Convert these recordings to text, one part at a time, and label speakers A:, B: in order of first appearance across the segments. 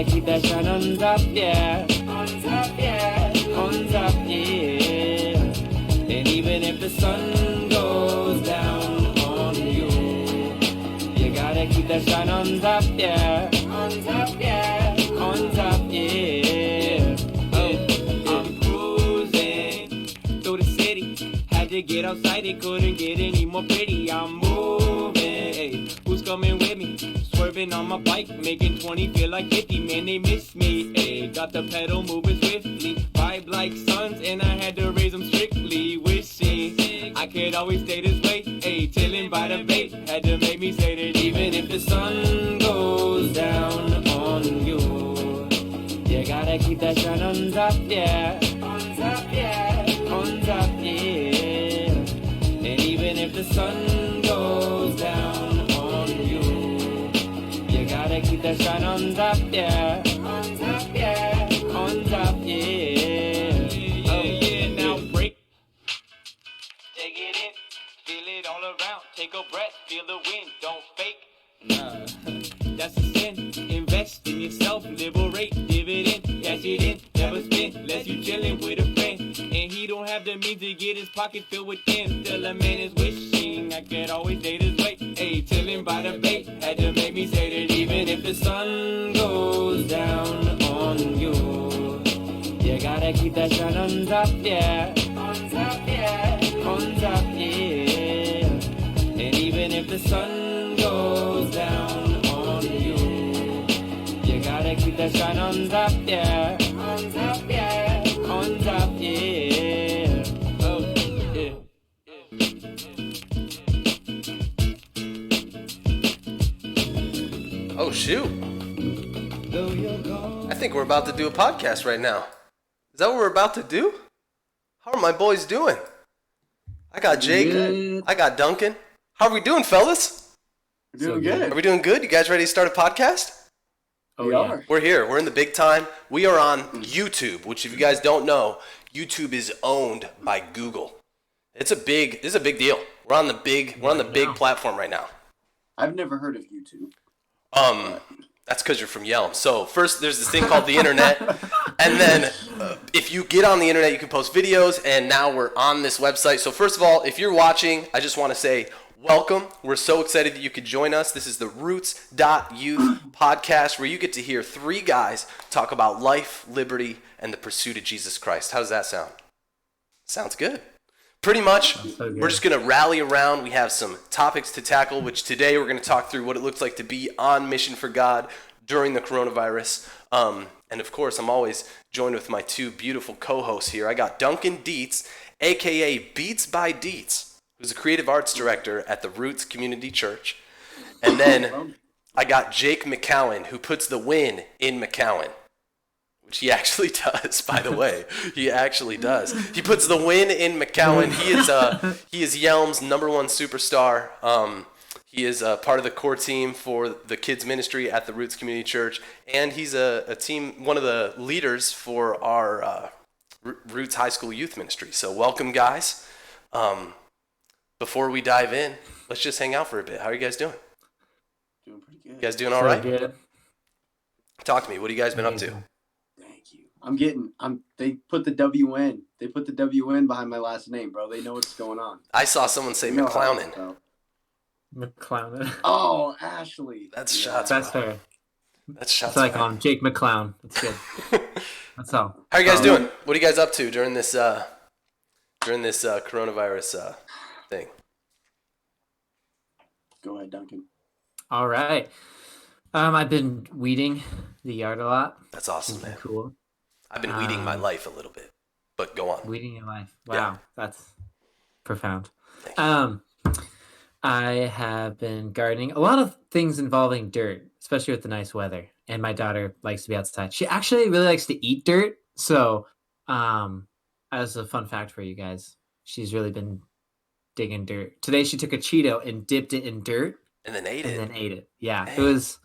A: gotta keep that shine on top, yeah. On top, yeah. On top, yeah. And even if the sun goes down on you, you gotta keep that shine on top, yeah. On top, yeah. On top, yeah. Oh, I'm cruising through the city. Had to get outside, it couldn't get any more pretty. I'm moving, hey, who's coming with me? Swerving on my bike, making 20 feel like 50. Man, they miss me, hey. Got the pedal moving swiftly, vibe like suns, and I had to raise them strictly. Wishing I could always stay this way, hey. Chilling by the bay, had to make me say that even if the sun goes down on you, you gotta keep that shine on top, yeah. On top, yeah. On top, yeah. And even if the sun goes down on you, you gotta keep that shine on top, yeah. On top, yeah. On top, yeah. Oh, yeah, now break. Take it in, feel it all around. Take a breath, feel the wind, don't fake. Nah, that's a sin. Invest in yourself, liberate, dividend, cash it in, never spend, unless you chillin' with a friend. And he don't have the means to get his pocket filled with them. Still a man is wishing I could always stay this way. Hey, chillin' by the bay, had to make me say that even if the sun goes down on you, you gotta keep that shine on top, yeah. On top, yeah. On top, yeah. And even if the sun goes down on you, you gotta keep that shine on top, yeah. On top, yeah. On top, yeah. Oh, yeah.
B: Oh, shoot. I think we're about to do a podcast right now. Is that what we're about to do? How are my boys doing? I got Jake.
C: Good.
B: I got Duncan. How are we doing, fellas?
C: We're doing good.
B: Are we doing good? You guys ready to start a podcast?
C: Oh, yeah.
B: We're here. We're in the big time. We are on YouTube, which if you guys don't know, YouTube is owned by Google. This is a big deal. We're on the big platform right now.
C: I've never heard of YouTube.
B: That's because you're from Yelm. So first, there's this thing called the internet, and then if you get on the internet, you can post videos. And now we're on this website. So first of all, if you're watching, I just want to say welcome. We're so excited that you could join us. This is the TheRoots.Youth podcast, where you get to hear three guys talk about life, liberty, and the pursuit of Jesus Christ. How does that sound? Sounds good. Pretty much, we're just going to rally around. We have some topics to tackle, which today we're going to talk through what it looks like to be on mission for God during the coronavirus. And of course, I'm always joined with my two beautiful co-hosts here. I got Duncan Dietz, a.k.a. Beats by Dietz, who's a creative arts director at the Roots Community Church. And then I got Jake McCowan, who puts the win in McCowan. Which he actually does, by the way. He actually does. He puts the win in McCowan. He is Yelm's #1 superstar. He is part of the core team for the kids ministry at the Roots Community Church, and he's one of the leaders for our Roots High School Youth Ministry. So welcome, guys. Before we dive in, let's just hang out for a bit. How are you guys doing?
C: Doing pretty good.
B: You guys doing all right?
A: Good.
B: Talk to me. What have you guys been up to?
C: They put the W in. They put the W in behind my last name, bro. They know what's going on.
B: I saw someone say McClownin.
A: McClown.
C: Oh, Ashley.
B: That's shots.
A: That's
B: bro.
A: fair.
B: That's shots.
A: It's like on Jake McClown. That's good. That's all.
B: How are you guys doing? What are you guys up to during this coronavirus thing?
C: Go ahead, Duncan.
A: All right. I've been weeding the yard a lot.
B: That's awesome, man.
A: Cool.
B: I've been weeding my life a little bit, but go on.
A: Weeding your life. Wow,
B: Yeah.
A: That's profound.
B: Thank you.
A: I have been gardening. A lot of things involving dirt, especially with the nice weather. And my daughter likes to be outside. She actually really likes to eat dirt. So, as a fun fact for you guys, she's really been digging dirt. Today she took a Cheeto and dipped it in dirt.
B: And then ate it.
A: Yeah,
B: Dang.
A: it was.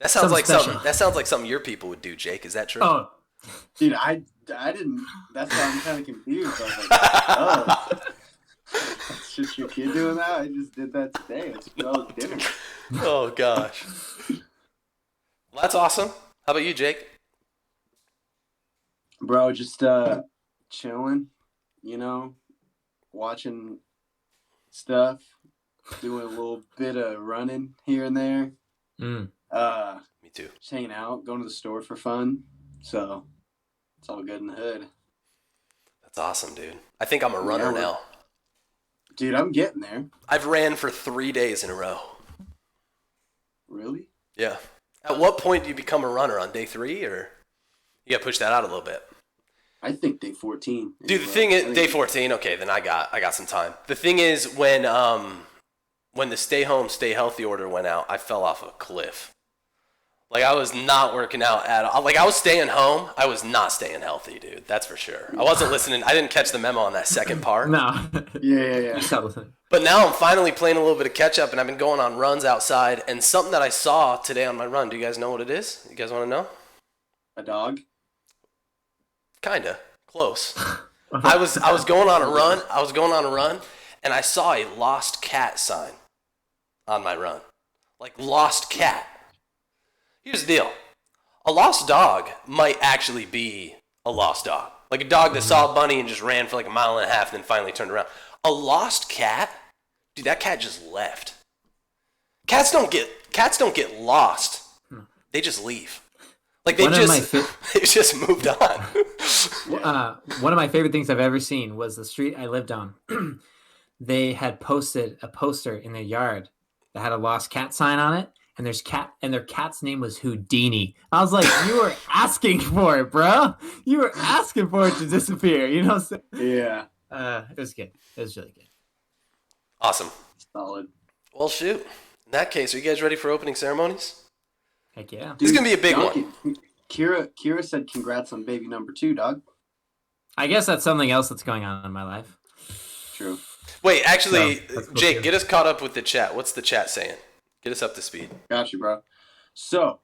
B: That sounds like
A: special.
B: something. That sounds like something your people would do, Jake. Is that true?
A: Oh,
C: Dude, I didn't. That's why I'm kind of confused. I was like, oh. That's just your kid doing that? I just did that today. It's dinner.
B: Oh gosh. Well, that's awesome. How about you, Jake?
C: Bro, just chilling, watching stuff, doing a little bit of running here and there.
B: Me too.
C: Just hanging out, going to the store for fun. So it's all good in the hood.
B: That's awesome, dude. I think I'm a runner now.
C: Dude, I'm getting there.
B: I've ran for 3 days in a row.
C: Really?
B: Yeah. At what point do you become a runner? On day 3, or you got to push that out a little bit?
C: I think day 14.
B: Dude, the thing is, day 14. Okay, then I got some time. The thing is, when the stay home, stay healthy order went out, I fell off a cliff. Like, I was not working out at all. Like, I was staying home. I was not staying healthy, dude. That's for sure. I wasn't listening. I didn't catch the memo on that second part.
D: No.
C: Yeah.
B: But now I'm finally playing a little bit of catch up, and I've been going on runs outside. And something that I saw today on my run, do you guys know what it is? You guys want to know?
C: A dog?
B: Kinda. Close. I was going on a run. And I saw a lost cat sign on my run. Like, lost cat. Here's the deal. A lost dog might actually be a lost dog. Like a dog that saw a bunny and just ran for like a mile and a half and then finally turned around. A lost cat? Dude, that cat just left. Cats don't get lost. They just leave. Like they just moved on.
D: One of my favorite things I've ever seen was the street I lived on. They had posted a poster in their yard that had a lost cat sign on it, and their cat's name was Houdini. I was like, you were asking for it, bro. You were asking for it to disappear. You know what I'm saying?
C: Yeah.
D: It was good. It was really good.
B: Awesome.
C: Solid.
B: Well, shoot. In that case, are you guys ready for opening ceremonies?
D: Heck yeah.
B: This is going to be a big one.
C: Kira said congrats on baby number 2, dog.
D: I guess that's something else that's going on in my life.
C: True.
B: Wait, actually,
D: Cool
B: Jake,
D: too.
B: get us caught up with the chat. What's the chat saying? Get us up to speed.
C: Got you, bro. So,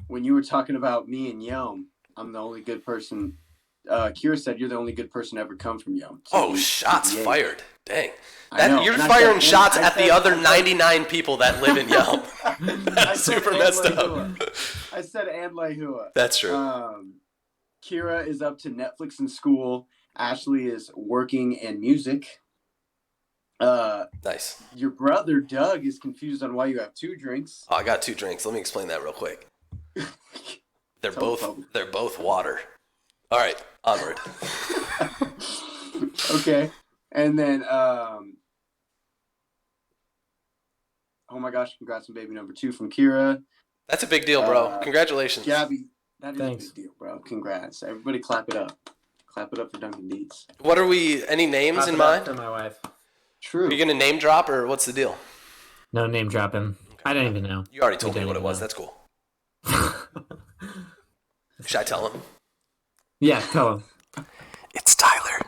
C: when you were talking about me and Yelm, I'm the only good person. Kira said you're the only good person to ever come from Yelm.
B: Oh, shots fired. Dang.
C: I know.
B: You're
C: And I
B: firing
C: said-
B: shots
C: and I
B: at the
C: said-
B: other
C: I said-
B: 99 people that live in Yelm. That's super messed up.
C: I said and Lehua.
B: That's true.
C: Kira is up to Netflix and school. Ashley is working and music.
B: Nice.
C: Your brother Doug is confused on why you have 2 drinks.
B: Oh, I got 2 drinks. Let me explain that real quick. They're
C: Tell
B: both water. All right, onward.
C: Okay, and then oh my gosh, congrats on baby number 2 from Kira.
B: That's a big deal, bro. Congratulations.
C: Gabby, that is
D: Thanks.
C: a big deal, bro. Congrats. Everybody clap it up. Clap it up for Duncan Dietz.
B: What are we? Any names in mind?
D: For my wife.
C: True.
B: Are you gonna name drop or what's the deal?
D: No name dropping. I don't even know.
B: You already told
D: We
B: me
D: don't
B: what it
D: even
B: was.
D: know.
B: That's cool. Should I tell him?
D: Yeah, tell him.
B: It's Tyler.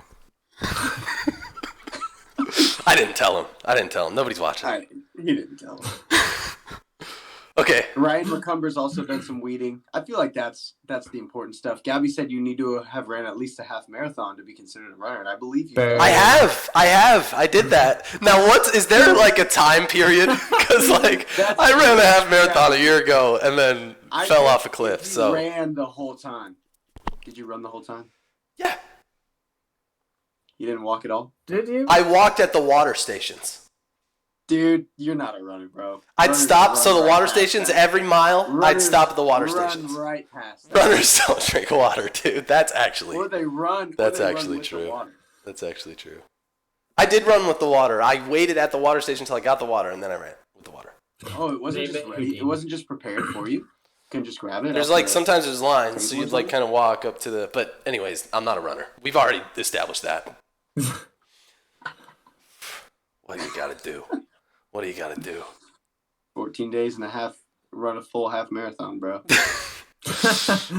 B: I didn't tell him. Nobody's watching.
C: He didn't tell him.
B: Okay.
C: Ryan McCumber's also done some weeding. I feel like that's the important stuff. Gabby said you need to have ran at least a half marathon to be considered a runner, and I believe you.
D: Fair.
B: I did that. Now, is there like a time period? Because like I ran a half marathon a year ago and then fell off a cliff.
C: You
B: So
C: ran the whole time. Did you run the whole time?
B: yeah,
C: You didn't walk at all?
D: Did you?
B: I walked at the water stations.
C: Dude, you're not a runner, bro.
B: I'd
C: Runners
B: stop.
C: run
B: So the
C: right
B: water
C: past
B: stations
C: that.
B: every mile, I'd
C: Runners
B: stop at the water
C: run
B: stations.
C: right past that.
B: Runners don't drink water, dude. That's actually
C: Or they run.
B: That's
C: or they run
B: actually
C: with the
B: true.
C: water.
B: That's actually true. I did run with the water. I waited at the water station until I got the water, and then I ran with the water.
C: Oh, it wasn't just ready. It wasn't just prepared for you. You couldn't just grab it.
B: There's
C: after
B: like
C: the-
B: sometimes there's lines, so
C: Crazy
B: you'd like
C: ones?
B: kind of walk up to the. But anyways, I'm not a runner. We've already established that. What do you gotta do? What do you gotta do?
C: 14 days and a half, run a full half marathon, bro.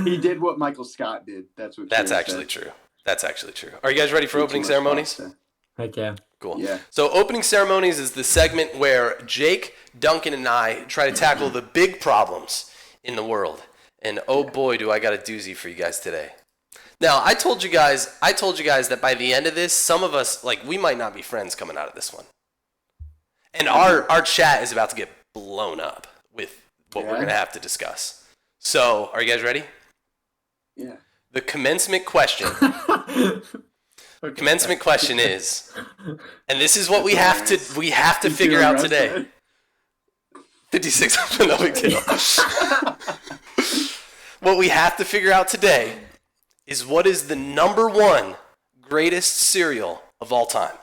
C: He did what Michael Scott did. That's what.
B: That's
C: Kira
B: actually
C: said.
B: true. That's actually true. Are you guys ready for
C: Too
B: opening
C: much
B: ceremonies?
C: pasta.
D: Heck yeah.
B: Cool.
C: Yeah.
B: So opening ceremonies is the segment where Jake, Duncan, and I try to tackle the big problems in the world. And oh boy, do I got a doozy for you guys today. Now, I told you guys that by the end of this, some of us, like, we might not be friends coming out of this one. And our chat is about to get blown up with what we're going to have to discuss. So, are you guys ready?
C: Yeah.
B: The commencement question. Commencement question is, and this is what we have to figure out today. 56, no big deal. What we have to figure out today is what is the number one greatest cereal of all time?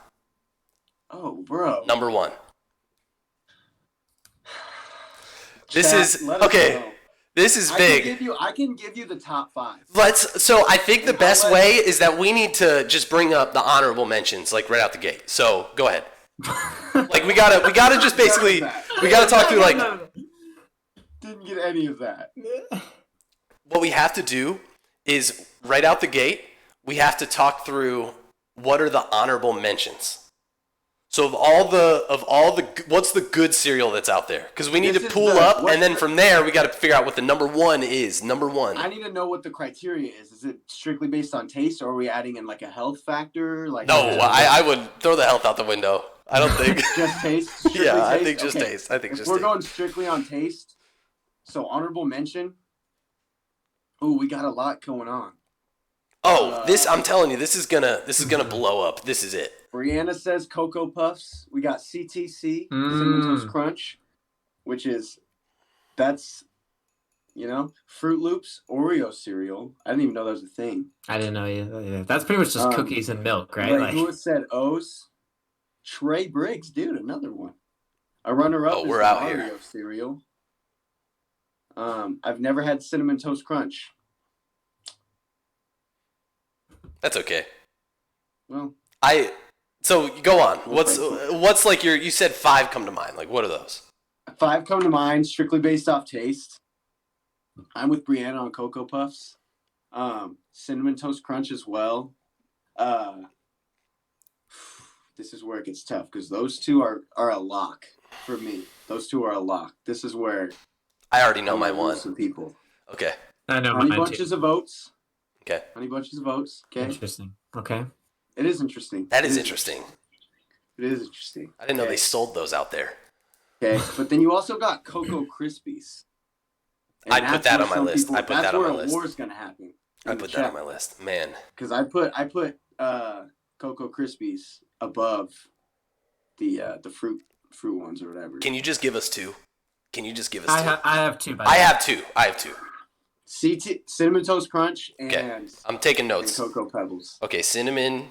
C: Oh, bro.
B: Number one.
C: Chat,
B: This is
C: let us
B: okay.
C: know.
B: This is big.
C: I can give you the top 5.
B: So I think the best way is that we need to just bring up the honorable mentions like right out the gate. So go ahead. Like we gotta just basically we gotta talk through like
C: Didn't get any of that.
B: what we have to do is right out the gate we have to talk through what are the honorable mentions. So of all the what's the good cereal that's out there? Because we need to pool up, and then from there we got to figure out what the number one is. Number one.
C: I need to know what the criteria is. Is it strictly based on taste, or are we adding in like a health factor? Like
B: No, I would throw the health out the window. I don't think.
C: Just taste. Strictly
B: Yeah, I
C: taste?
B: think just
C: Okay.
B: taste. I think
C: If
B: just
C: we're
B: taste.
C: going strictly on taste, so honorable mention. Ooh, we got a lot going on.
B: Oh, I'm telling you, this is gonna blow up. This is it.
C: Brianna says Cocoa Puffs. We got CTC, Cinnamon Toast Crunch, that's Fruit Loops, Oreo cereal. I didn't even know that was a thing.
D: I didn't know either. That's pretty much just cookies and milk, right?
C: Like who said O's? Trey Briggs, dude, another one. A runner-up is
B: we're
C: the
B: out
C: Oreo
B: here.
C: cereal. I've never had Cinnamon Toast Crunch.
B: That's okay.
C: Well,
B: So go on. What's like you said 5 come to mind. Like what are those?
C: 5 come to mind, strictly based off taste. I'm with Brianna on Cocoa Puffs. Cinnamon Toast Crunch as well. This is where it gets tough because those two are a lock for me. Those two are a lock. This is where
B: I already know my one.
C: Some people.
B: Okay.
D: I know
C: Honey
D: mine
C: Bunches
D: too.
C: of Oats.
B: Okay.
C: Honey Bunches of Oats. Okay.
D: Interesting. Okay.
C: It is interesting.
B: That is interesting.
C: It is interesting.
B: I didn't know they sold those out there.
C: Okay, but then you also got Cocoa Krispies. And
B: I'd put
C: that's
B: that
C: where
B: on my
C: some
B: list.
C: people-
B: I put that on my
C: That's where
B: list.
C: a war's gonna happen.
B: I put that on my list. Man.
C: Because I put Cocoa Krispies above the fruit ones or whatever.
B: Can you just give us 2? Can you just give us 2?
D: I have 2.
B: I have 2.
C: Cinnamon Toast Crunch and,
B: Okay. I'm taking
C: and
B: notes.
C: Cocoa Pebbles.
B: Okay, cinnamon.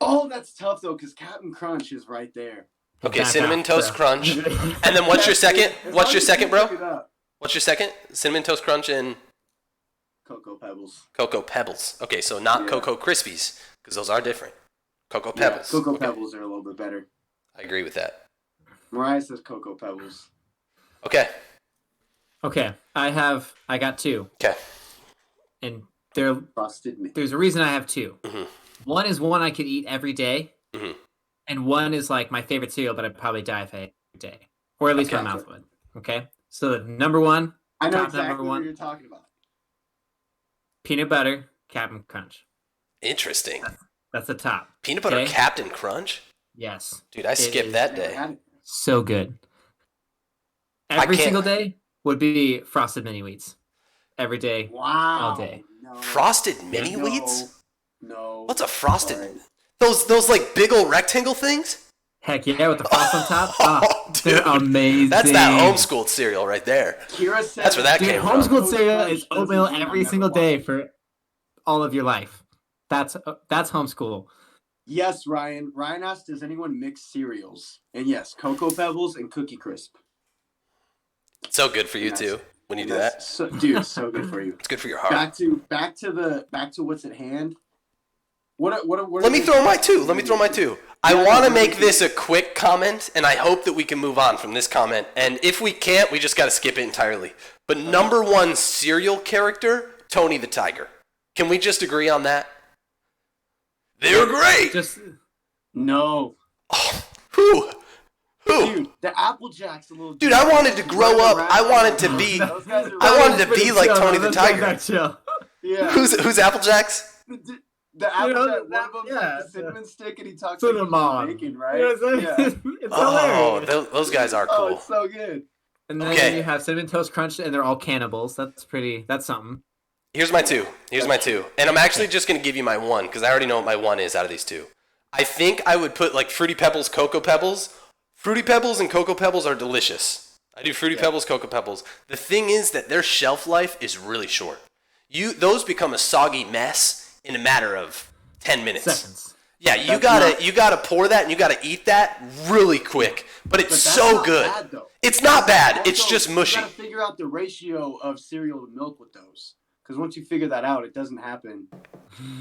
C: Oh, that's tough though, because Captain Crunch is right there.
B: Okay,
D: Back
B: Cinnamon
D: out,
B: Toast
D: bro.
B: Crunch. And then what's your second?
C: As
B: What's
C: long
B: your
C: as
B: second,
C: you
B: bro?
C: pick it up.
B: What's your second? Cinnamon Toast Crunch and
C: Cocoa Pebbles.
B: Cocoa Pebbles. Okay, so not
C: Yeah.
B: Cocoa Krispies, because those are different. Cocoa
C: Yeah,
B: Pebbles.
C: Cocoa
B: Okay.
C: Pebbles are a little bit better.
B: I agree with that.
C: Mariah says Cocoa Pebbles.
B: Okay.
D: Okay. I got 2.
B: Okay.
D: And
C: Frosted me.
D: there's a reason I have 2.
B: Mhm.
D: One is one I could eat every day.
B: Mhm.
D: And one is like my favorite cereal, but I'd probably die if I ate it every day. Or at least my
B: Okay.
D: mouth would. Okay? So the number one,
C: I know
D: top
C: exactly
D: number
C: what
D: one,
C: you're talking about.
D: peanut butter, Captain Crunch.
B: Interesting.
D: That's the top.
B: Peanut butter
D: Okay.
B: Captain Crunch?
D: Yes.
B: Dude, I skipped
D: is-
B: that
C: Never
B: day.
C: had it.
D: So good. Every
B: can't-
D: single day would be frosted mini wheats. Every day.
C: Wow.
D: All day.
C: No.
B: Frosted mini
C: No.
B: wheats?
C: No.
B: What's a frosted?
C: Sorry.
B: Those like big old rectangle things?
D: Heck yeah, with the frost on top. Oh, they're
B: dude.
D: amazing.
B: That's that homeschooled cereal right there.
C: Kira said
B: That's where that
D: Dude,
B: came from.
D: homeschooled cereal
C: Crunch
D: is oatmeal
C: doesn't mean
D: every
C: I'll
D: single
C: never
D: day
C: watch.
D: for all of your life. That's homeschool.
C: Yes, Ryan. Ryan asked, does anyone mix cereals? And yes, Cocoa Pebbles and Cookie Crisp.
B: So good for you
C: Nice.
B: too when you do
C: That's
B: that.
C: so, dude, so good for you.
B: It's good for your heart.
C: Back to what's at hand. What
B: Let me throw my 2. I want to make this a quick comment, and I hope that we can move on from this comment. And if we can't, we just got to skip it entirely. But number 1 cereal character, Tony the Tiger. Can we just agree on that? They're great.
D: Just
C: No.
B: Who?
C: Dude, the Applejacks a little
B: Dude, I wanted to grow up. I wanted to be.
C: Those guys are
B: I wanted to
C: really-
B: be like Tony the
D: Those guys
B: Tiger.
D: are chill.
C: Yeah.
B: Who's Applejacks?
C: The Applejack,
D: that-
C: one of them's
D: yeah,
C: like the cinnamon stick and he talks
D: Cinnamon.
C: like he's Jamaican, right?
D: You know what I'm saying?
C: Yeah.
D: It's
B: Oh,
D: hilarious.
B: those guys are
C: Oh,
B: cool.
C: it's so good.
D: And then
B: Okay.
D: you have Cinnamon Toast Crunch, and they're all cannibals. That's something.
B: Here's my two. And I'm actually just going to give you my one because I already know what my one is out of these two. I think I would put like Fruity Pebbles, Cocoa Pebbles. Fruity Pebbles and Cocoa Pebbles are delicious. I do Fruity Pebbles, Cocoa Pebbles. The thing is that their shelf life is really short. Those become a soggy mess in a matter of 10 minutes.
D: Seconds.
B: Yeah, you gotta pour that and you gotta eat that really quick. But it's
C: that's
B: so
C: not
B: good.
C: bad, though.
B: It's not bad. It's
C: Also,
B: just mushy.
C: You gotta figure out the ratio of cereal to milk with those. Because once you figure that out, it doesn't happen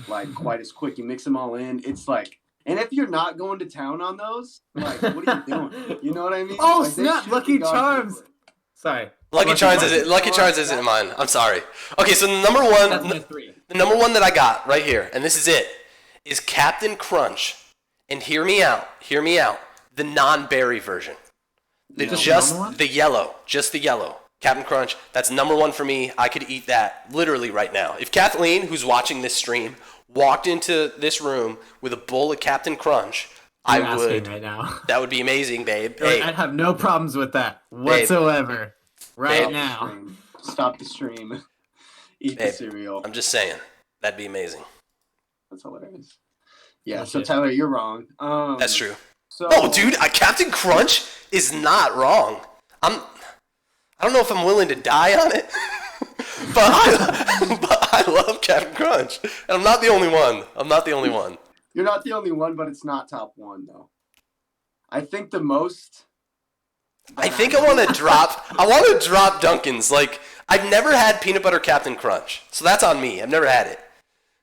C: like quite as quick. You mix them all in. It's like, and if you're not going to town on those, like, what are you doing? You know what I mean?
D: Oh,
C: like,
D: snap! Lucky Charms. Sorry.
B: Lucky Charms isn't mine. I'm sorry. Okay, so
D: That's my
B: the
D: 3.
B: number one that I got right here, and this is it, is Captain Crunch. And hear me out. The non-berry version.
D: Just
B: The yellow. Captain Crunch, that's number one for me. I could eat that literally right now. If Kathleen, who's watching this stream, walked into this room with a bowl of Captain Crunch, I would.
D: Right now.
B: That would be amazing, babe.
D: Like,
B: Hey,
D: I'd have no problems with that whatsoever. Right
B: Babe.
D: now.
C: Stop the stream. Eat the
B: Babe.
C: cereal.
B: I'm just saying. That'd be amazing.
C: That's hilarious. Yeah,
D: Oh,
C: so
D: shit.
C: Tyler, you're wrong.
B: That's true.
C: So,
B: Oh, dude, Captain Crunch is not wrong. I don't know if I'm willing to die on it, but I love Captain Crunch, and I'm not the only one.
C: You're not the only one, but it's not top 1 though. I think the most.
B: I think I want to drop Dunkin's. Like, I've never had peanut butter Captain Crunch, so that's on me. I've never had it.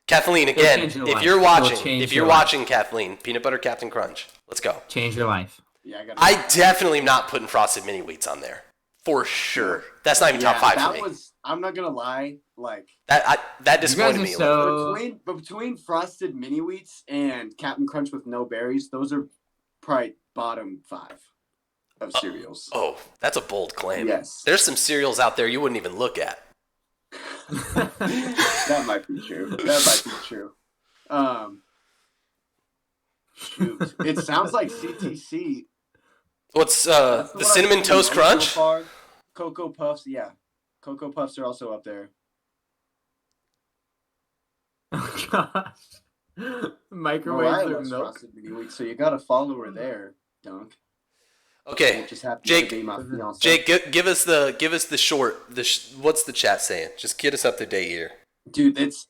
B: Kathleen, again,
D: change your
B: if
D: life.
B: you're
D: It'll change
B: if
D: your
B: you're
D: life.
B: watching, Kathleen, peanut butter Captain Crunch, let's go.
D: Change your life.
C: Yeah,
B: I definitely am not putting frosted mini wheats on there for sure. That's not even top 5 for me.
C: I'm not gonna lie, like
B: That disappointed me a little.
C: between frosted mini wheats and Captain Crunch with no berries, those are probably bottom 5 of cereals.
B: Oh, that's a bold claim.
C: Yes.
B: There's some cereals out there you wouldn't even look at.
C: That might be true. Shoot. It sounds like CTC.
B: What's
C: That's
B: the
C: what
B: Cinnamon
C: I've seen
B: Toast
C: so
B: Crunch?
C: far. Cocoa Puffs, yeah. Cocoa Puffs are also up there.
D: Oh gosh. Microwave
C: Mariah
D: with
C: loves
D: milk.
C: frosted mini wheats, so you gotta follow her there, Dunk.
B: Okay,
C: It just happens
B: Jake.
C: to be my fiance.
B: Jake, give us the short. What's the chat saying? Just get us up to date here.
C: Dude, it's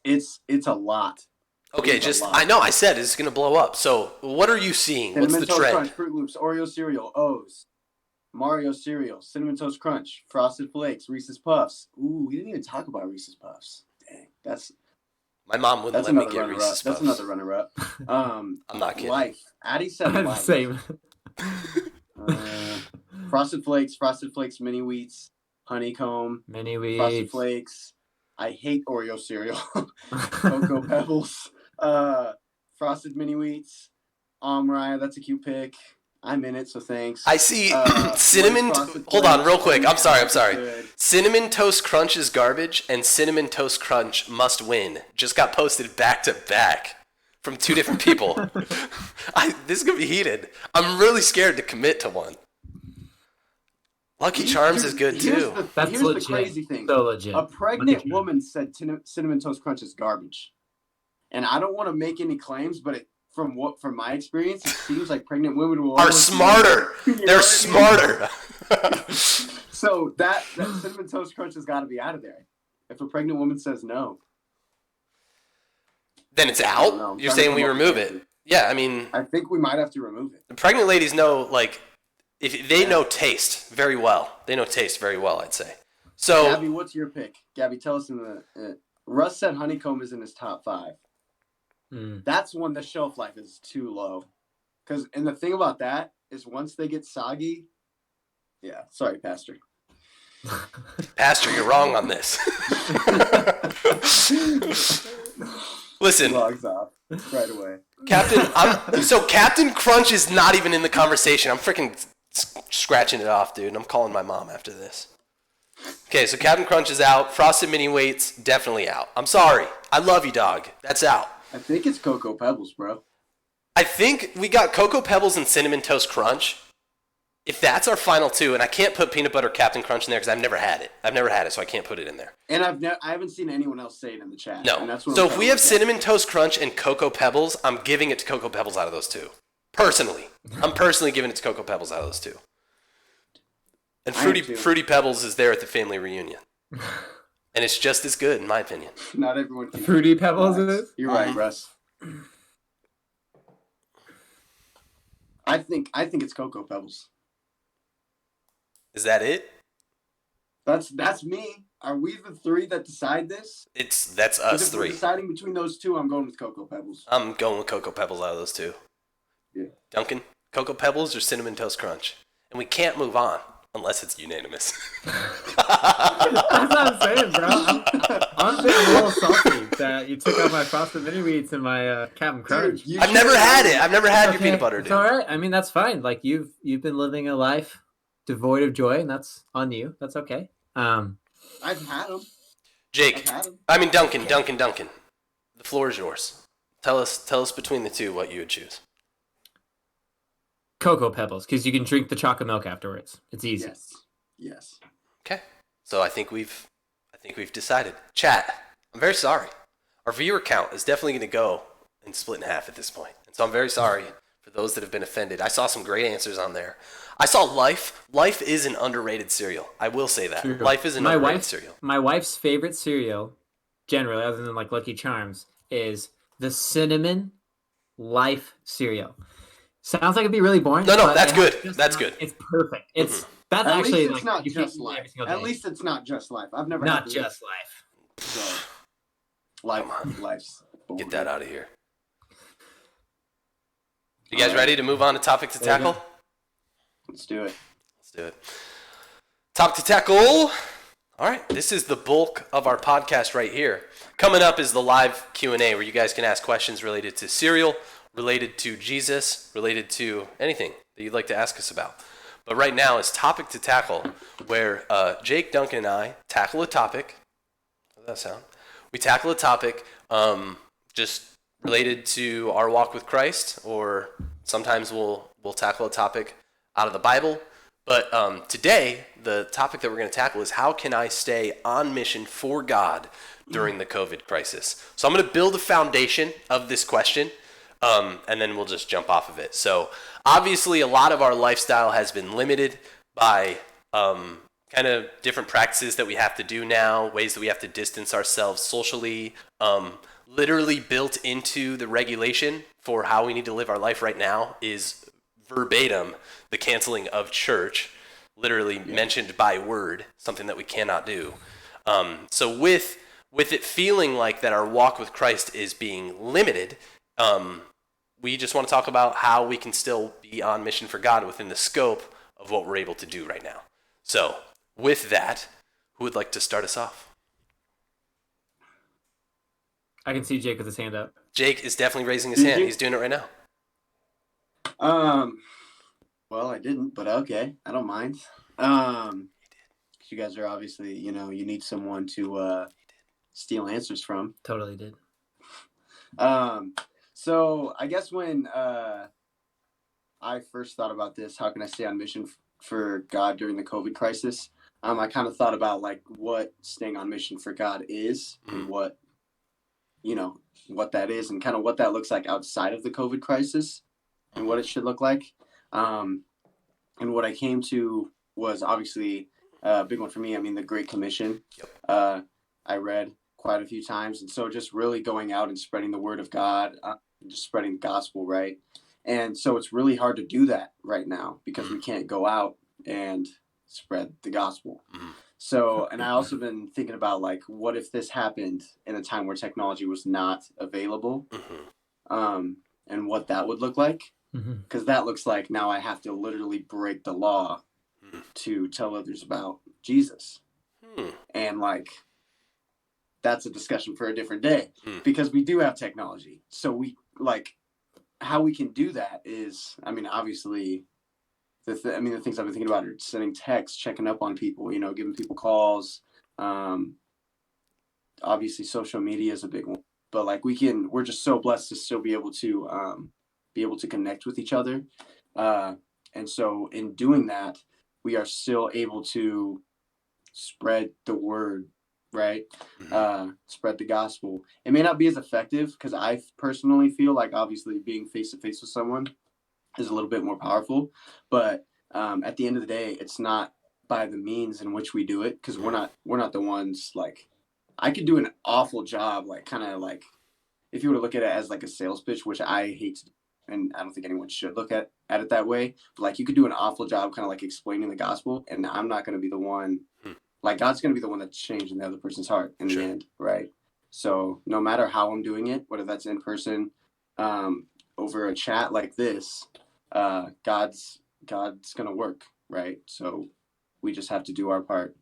C: a lot.
B: Okay,
C: It's a lot.
B: I know I said it's gonna blow up. So what are you seeing? What's
C: Cinnamon
B: the
C: Toast
B: trend?
C: Crunch, Fruit Loops, Oreo cereal, O's, Mario cereal, Cinnamon Toast Crunch, Frosted Flakes, Reese's Puffs. Ooh, we didn't even talk about Reese's Puffs. Dang,
B: My mom wouldn't
C: that's
B: let me
C: another
B: get
C: runner-up.
B: Reese's
C: That's
B: Puffs.
C: another runner-up.
B: I'm not kidding.
C: Life. Addie said
D: The
C: life.
D: same.
C: Frosted Flakes, Mini Wheats, Honeycomb,
D: Mini
C: Frosted
D: Wheats.
C: Flakes. I hate Oreo cereal. Cocoa Pebbles, Frosted Mini Wheats. Mariah, that's a cute pick. I'm in it, so thanks.
B: I see cinnamon.
C: Frosted
B: Hold on,
C: Flakes.
B: real quick. I'm sorry.
C: Good.
B: Cinnamon Toast Crunch is garbage, and Cinnamon Toast Crunch must win. Just got posted back to back from 2 different people. This is gonna be heated. I'm really scared to commit to one. Lucky Charms is good too.
D: That's
C: Here's
D: legit.
C: the crazy thing.
D: So legit.
C: A pregnant
D: Lucky
C: woman said Cinnamon Toast Crunch is garbage. And I don't want to make any claims, but from my experience, it seems like pregnant women will
B: Are
C: always
B: smarter.
C: You know
B: They're
C: what I mean?
B: smarter.
C: So that Cinnamon Toast Crunch has got to be out of there. If a pregnant woman says no.
B: Then it's
C: I don't know.
B: out.
C: I'm
B: You're
C: trying to
B: saying
C: come
B: we
C: up with
B: remove
C: an
B: it?
C: answer.
B: Yeah, I mean,
C: I think we might have to remove it.
B: the pregnant ladies know, like, if they know taste very well. They know taste very well, I'd say. So
C: Gabby, what's your pick? Gabby, tell us in the. Russ said Honeycomb is in his top 5. That's one the shelf life is too low. And the thing about that is once they get soggy. Yeah, sorry, Pastor.
B: Pastor, you're wrong on this. Listen,
C: Logs off right away.
B: Captain Crunch is not even in the conversation. I'm freaking scratching it off, dude. I'm calling my mom after this. Okay, so Captain Crunch is out. Frosted Mini Wheats, definitely out. I'm sorry. I love you, dog. That's out.
C: I think it's Cocoa Pebbles, bro.
B: I think we got Cocoa Pebbles and Cinnamon Toast Crunch. If that's our final two, and I can't put peanut butter Captain Crunch in there because I've never had it, so I can't put it in there.
C: And I haven't seen anyone else say it in the chat.
B: No.
C: And that's what
B: So if we have Cinnamon Toast Crunch and Cocoa Pebbles, I'm giving it to Cocoa Pebbles out of those two. Personally. I'm personally giving it to Cocoa Pebbles out of those two. And Fruity Pebbles is there at the family reunion. And it's just as good, in my opinion.
C: Not everyone can.
D: Fruity Pebbles it is?
C: You're right, Russ. I think it's Cocoa Pebbles.
B: Is that it?
C: That's me. Are we the three that decide this?
B: That's us
C: if
B: three.
C: We're deciding between those two, I'm going with Cocoa Pebbles.
B: I'm going with Cocoa Pebbles out of those two.
C: Yeah.
B: Duncan, Cocoa Pebbles or Cinnamon Toast Crunch? And we can't move on unless it's unanimous.
D: That's what I'm saying, bro. Honestly, I'm a little salty that you took out my Frosted Mini Wheats and my Captain Crunch.
C: Dude,
B: I've never had it. I've never had your peanut butter, dude.
D: It's all right. I mean, that's fine. Like you've been living a life devoid of joy, and that's on you. That's okay.
C: I've had them.
B: Jake, Duncan. The floor is yours. Tell us between the two what you would choose.
D: Cocoa Pebbles, because you can drink the chocolate milk afterwards. It's easy.
C: Yes.
B: Okay. So I think we've decided. Chat, I'm very sorry. Our viewer count is definitely going to go and split in half at this point. And so I'm very sorry for those that have been offended. I saw some great answers on there. I saw Life. Life is an underrated cereal. I will say that. True. Life is an underrated cereal.
D: My wife's favorite cereal, generally, other than like Lucky Charms, is the Cinnamon Life cereal. Sounds like it'd be really boring.
B: No, that's good. That's good.
D: It's perfect. It's that's
C: at
D: actually
C: least it's
D: like
C: not just Life. At least it's not just Life. I've never
D: not
C: had
D: just Life.
C: So, Life's boring.
B: Get that out of here. You guys ready to move on to topic to tackle?
C: Let's do it.
B: Topic to tackle. All right, this is the bulk of our podcast right here. Coming up is the live Q&A where you guys can ask questions related to cereal, related to Jesus, related to anything that you'd like to ask us about. But right now is topic to tackle, where Jake, Duncan, and I tackle a topic. How does that sound? We tackle a topic just related to our walk with Christ, or sometimes we'll tackle a topic out of the Bible. But today, the topic that we're going to tackle is how can I stay on mission for God during the COVID crisis? So I'm going to build a foundation of this question, and then we'll just jump off of it. So obviously, a lot of our lifestyle has been limited by kind of different practices that we have to do now, ways that we have to distance ourselves socially, literally built into the regulation for how we need to live our life right now is verbatim the canceling of church, literally mentioned by word, something that we cannot do. So with it feeling like that our walk with Christ is being limited, we just want to talk about how we can still be on mission for God within the scope of what we're able to do right now. So with that, who would like to start us off?
D: I can see Jake with his hand up.
B: Jake is definitely raising his hand. He's doing it right now.
C: Well, I didn't, but okay. I don't mind. You guys are obviously, you need someone to steal answers from.
D: Totally did.
C: So I guess when I first thought about this, how can I stay on mission for God during the COVID crisis? I kind of thought about like what staying on mission for God is and what that is and kind of what that looks like outside of the COVID crisis and what it should look like. And what I came to was obviously a big one for me. I mean, the Great Commission, I read quite a few times. And so just really going out and spreading the word of God, just spreading the gospel, right? And so it's really hard to do that right now because we can't go out and spread the gospel. So, and I also been thinking about like, what if this happened in a time where technology was not available, and what that would look like? Because that looks like now I have to literally break the law to tell others about Jesus. And like, that's a discussion for a different day because we do have technology. So we like how we can do that is, I mean, obviously the things I've been thinking about are sending texts, checking up on people, giving people calls. Obviously social media is a big one, but like we're just so blessed to still be able to connect with each other. And so in doing that, we are still able to spread the word, right? Spread the gospel. It may not be as effective because I personally feel like obviously being face to face with someone is a little bit more powerful, but at the end of the day, it's not by the means in which we do it, because we're not the ones. Like, I could do an awful job, like kind of like if you were to look at it as like a sales pitch, which I hate to do, and I don't think anyone should look at it that way, but like you could do an awful job kind of like explaining the gospel, and I'm not going to be the one. Like, God's going to be the one that's changing the other person's heart in the end, right? So no matter how I'm doing it, whether that's in person, over a chat like this, God's going to work, right? So we just have to do our part.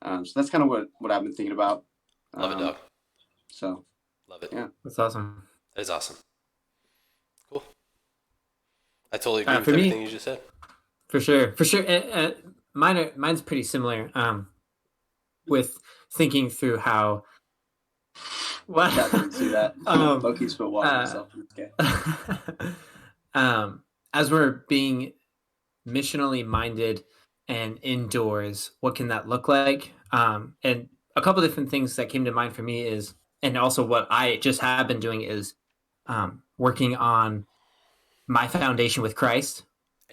C: So that's kind of what I've been thinking about.
B: Love it, dog.
C: So
B: love it.
C: Yeah,
D: that's awesome.
B: That is awesome. Cool. I totally agree with everything you just said.
D: For sure. Mine's pretty similar. With thinking through how. What?
C: I didn't see that. Loki's been walking himself.
D: As we're being missionally minded and indoors, what can that look like? And a couple different things that came to mind for me is, and also what I just have been doing is working on my foundation with Christ.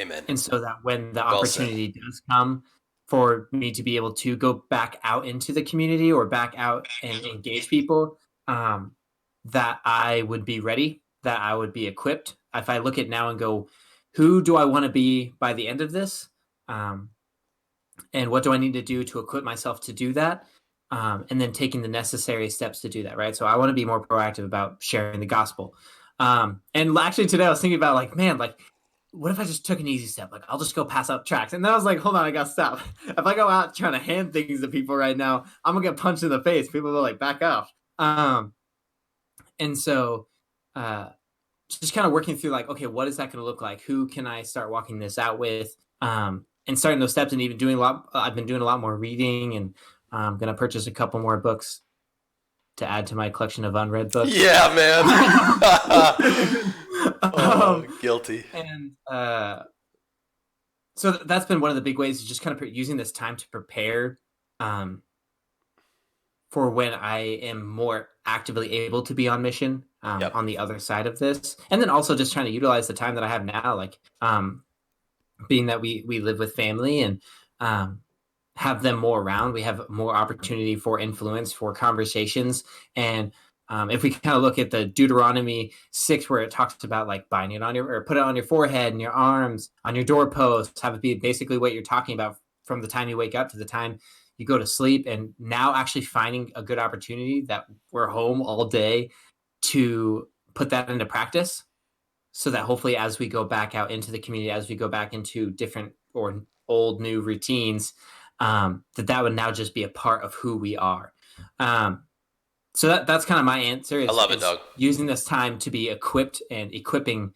B: Amen.
D: And so that when the opportunity does come for me to be able to go back out into the community or back out and engage people, that I would be ready, that I would be equipped. If I look at now and go, who do I want to be by the end of this? And what do I need to do to equip myself to do that? And then taking the necessary steps to do that, right? So I want to be more proactive about sharing the gospel. And actually today I was thinking about like, man, like, what if I just took an easy step? Like, I'll just go pass out tracts. And then I was like, hold on, I got to stop. If I go out trying to hand things to people right now, I'm going to get punched in the face. People will like back off. And so just kind of working through like, okay, what is that going to look like? Who can I start walking this out with? And starting those steps and even doing I've been doing a lot more reading, and I'm going to purchase a couple more books to add to my collection of unread books.
B: Yeah, man. Guilty.
D: And so that's been one of the big ways, is just kind of using this time to prepare for when I am more actively able to be on mission on the other side of this. And then also just trying to utilize the time that I have now, like being that we live with family and have them more around, we have more opportunity for influence, for conversations. And if we kind of look at the Deuteronomy 6, where it talks about like binding it on or put it on your forehead and your arms, on your doorposts, have it be basically what you're talking about from the time you wake up to the time you go to sleep. And now actually finding a good opportunity that we're home all day to put that into practice, so that hopefully as we go back out into the community, as we go back into different or old new routines, that would now just be a part of who we are. So that's kind of my answer.
B: I love it, Doug.
D: Using this time to be equipped and equipping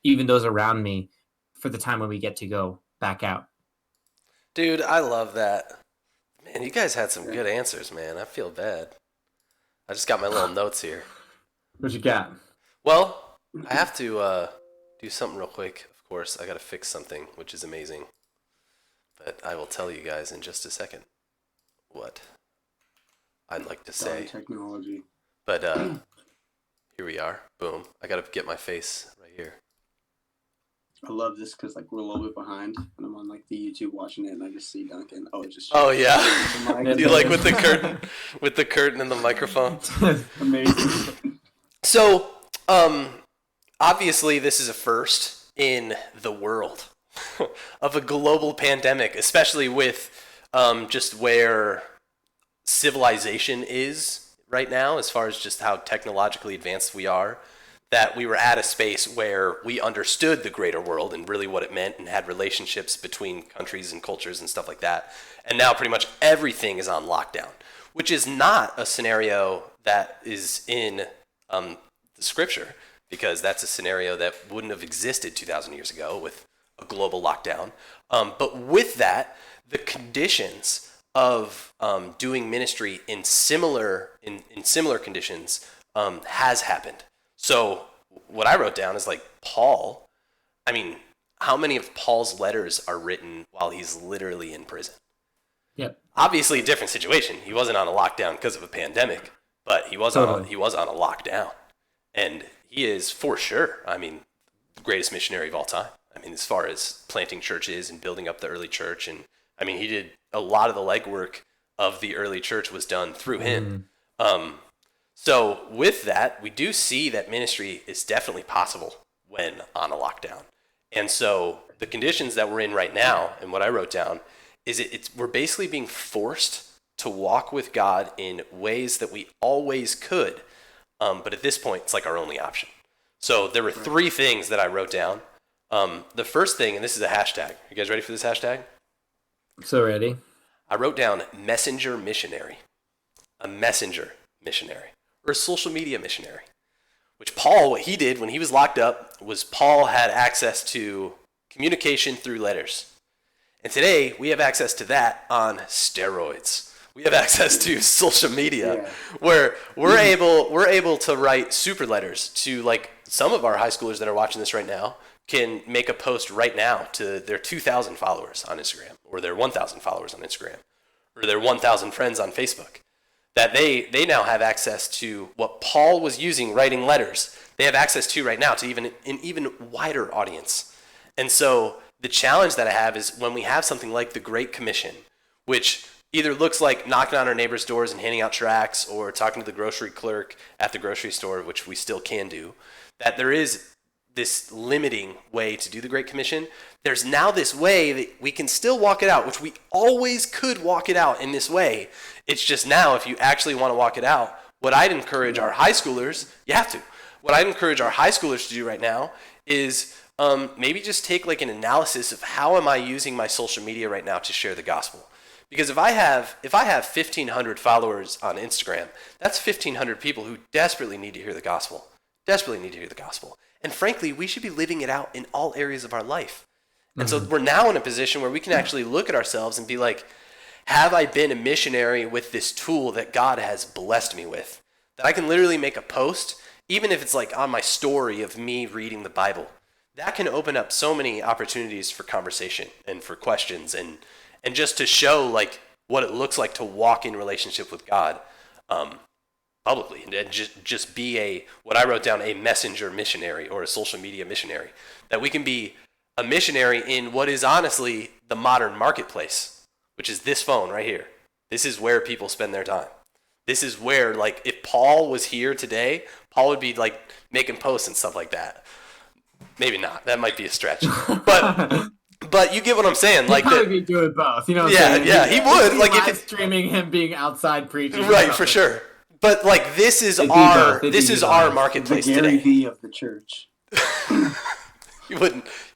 D: even those around me for the time when we get to go back out.
B: Dude, I love that. Man, you guys had some good answers, man. I feel bad. I just got my little notes here.
D: What you got?
B: Well, I have to do something real quick. Of course, I got to fix something, which is amazing. But I will tell you guys in just a second what I'd like to say.
C: Technology.
B: But here we are. Boom. I got to get my face right here.
C: I love this because like we're a little bit behind, and I'm on like the YouTube watching it, and I just see Duncan. Oh, it just.
B: Oh yeah. Do you like with the curtain and the microphone?
C: Amazing.
B: So, obviously, this is a first in the world of a global pandemic, especially with just where civilization is right now, as far as just how technologically advanced we are, that we were at a space where we understood the greater world and really what it meant and had relationships between countries and cultures and stuff like that. And now pretty much everything is on lockdown, which is not a scenario that is in the scripture, because that's a scenario that wouldn't have existed 2,000 years ago with a global lockdown. But with that, the conditions of doing ministry in similar conditions has happened. So what I wrote down is like Paul. I mean, how many of Paul's letters are written while he's literally in prison?
D: Yep.
B: Obviously, a different situation. He wasn't on a lockdown because of a pandemic, but he was on a lockdown, and he is for sure. I mean, the greatest missionary of all time. I mean, as far as planting churches and building up the early church, and I mean, he did a lot of the legwork of the early church was done through him. So with that, we do see that ministry is definitely possible when on a lockdown. And so the conditions that we're in right now, and what I wrote down, is we're basically being forced to walk with God in ways that we always could, but at this point, it's like our only option. So there were 3 things that I wrote down. The first thing, and this is a hashtag. You guys ready for this hashtag?
D: So ready.
B: I wrote down messenger missionary. A messenger missionary. Or a social media missionary. Which Paul, what he did when he was locked up was Paul had access to communication through letters. And today, we have access to that on steroids. We have access to social media where we're able to write super letters to, like, some of our high schoolers that are watching this right now can make a post right now to their 2,000 followers on Instagram, or their 1,000 followers on Instagram, or their 1,000 friends on Facebook. That they now have access to what Paul was using writing letters. They have access to right now to an even wider audience. And so the challenge that I have is when we have something like the Great Commission, which either looks like knocking on our neighbors' doors and handing out tracts, or talking to the grocery clerk at the grocery store, which we still can do, that there is this limiting way to do the Great Commission. There's now this way that we can still walk it out, which we always could walk it out in this way. It's just now, if you actually want to walk it out, what I'd encourage our high schoolers, you have to. What I'd encourage our high schoolers to do right now is maybe just take like an analysis of how am I using my social media right now to share the gospel. Because if I have 1,500 followers on Instagram, that's 1,500 people who desperately need to hear the gospel. Desperately need to hear the gospel. And frankly, we should be living it out in all areas of our life. And so we're now in a position where we can actually look at ourselves and be like, have I been a missionary with this tool that God has blessed me with? That I can literally make a post, even if it's like on my story of me reading the Bible. That can open up so many opportunities for conversation and for questions and just to show like what it looks like to walk in relationship with God publicly, and just be what I wrote down, a messenger missionary or a social media missionary. That we can be a missionary in what is honestly the modern marketplace, which is this phone right here. This is where people spend their time. This is where, like, if Paul was here today, Paul would be like making posts and stuff like that. Maybe not. That might be a stretch. But you get what I'm saying.
D: He'd
B: like
D: probably be doing both. You know what
B: Yeah,
D: I'm saying?
B: yeah, he would. Like
D: live streaming him being outside preaching.
B: Right, for sure. But like this is our marketplace
C: the Gary
B: today.
C: V of the church.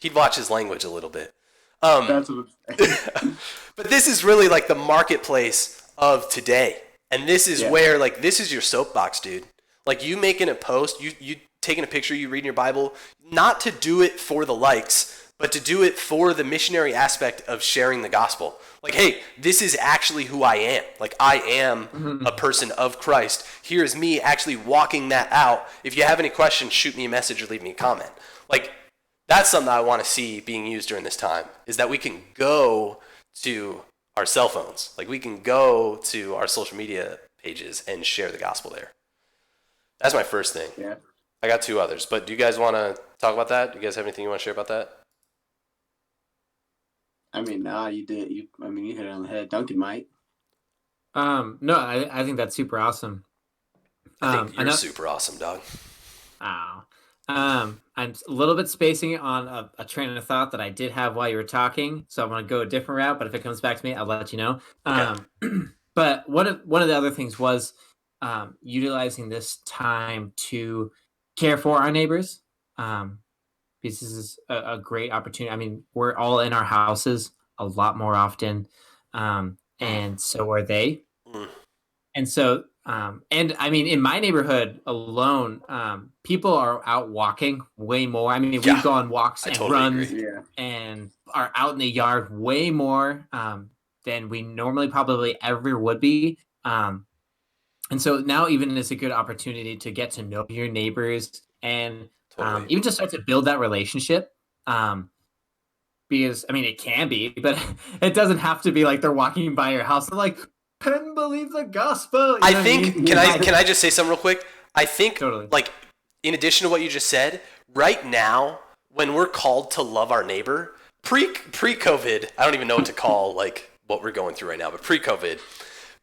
B: He'd watch his language a little bit.
C: That's what I'm saying.
B: But this is really like the marketplace of today. And this is where, like, this is your soapbox, dude. Like, you making a post, you taking a picture, you reading your Bible, not to do it for the likes, but to do it for the missionary aspect of sharing the gospel. Like, hey, this is actually who I am. Like, I am a person of Christ. Here's me actually walking that out. If you have any questions, shoot me a message or leave me a comment. Like, that's something I want to see being used during this time, is that we can go to our cell phones. Like, we can go to our social media pages and share the gospel there. That's my first thing.
C: Yeah.
B: I got 2 others, but do you guys want to talk about that? Do you guys have anything you want to share about that?
C: I mean, you did. You hit it on the head. Duncan might.
D: No, I think that's super awesome.
B: I think you're super awesome, dog.
D: Oh. I'm a little bit spacing on a train of thought that I did have while you were talking, so I'm going to go a different route, but if it comes back to me, I'll let you know. Okay. But one of the other things was utilizing this time to care for our neighbors. Because this is a great opportunity. I mean, we're all in our houses a lot more often, and so are they. And so, and I mean, in my neighborhood alone, people are out walking way more. I mean, we've gone walks and runs and are out in the yard way more than we normally probably ever would be. And so now even is a good opportunity to get to know your neighbors and even just start to build that relationship. because I mean it can be, but it doesn't have to be like they're walking by your house and like, couldn't believe the gospel.
B: I think, can I just say something real quick? I think,
D: Totally.
B: like, in addition to what you just said, right now, when we're called to love our neighbor, pre-COVID, I don't even know what to call, like, what we're going through right now, but pre-COVID,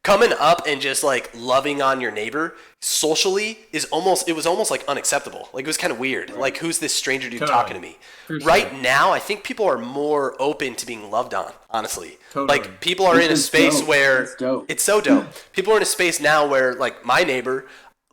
B: coming up and just, like, loving on your neighbor socially it was almost, like, unacceptable. Like, it was kind of weird. Like, who's this stranger dude talking to me? Right now, I think people are more open to being loved on, honestly. Like, people are in a space where it's so dope. People are in a space now where, like, my neighbor,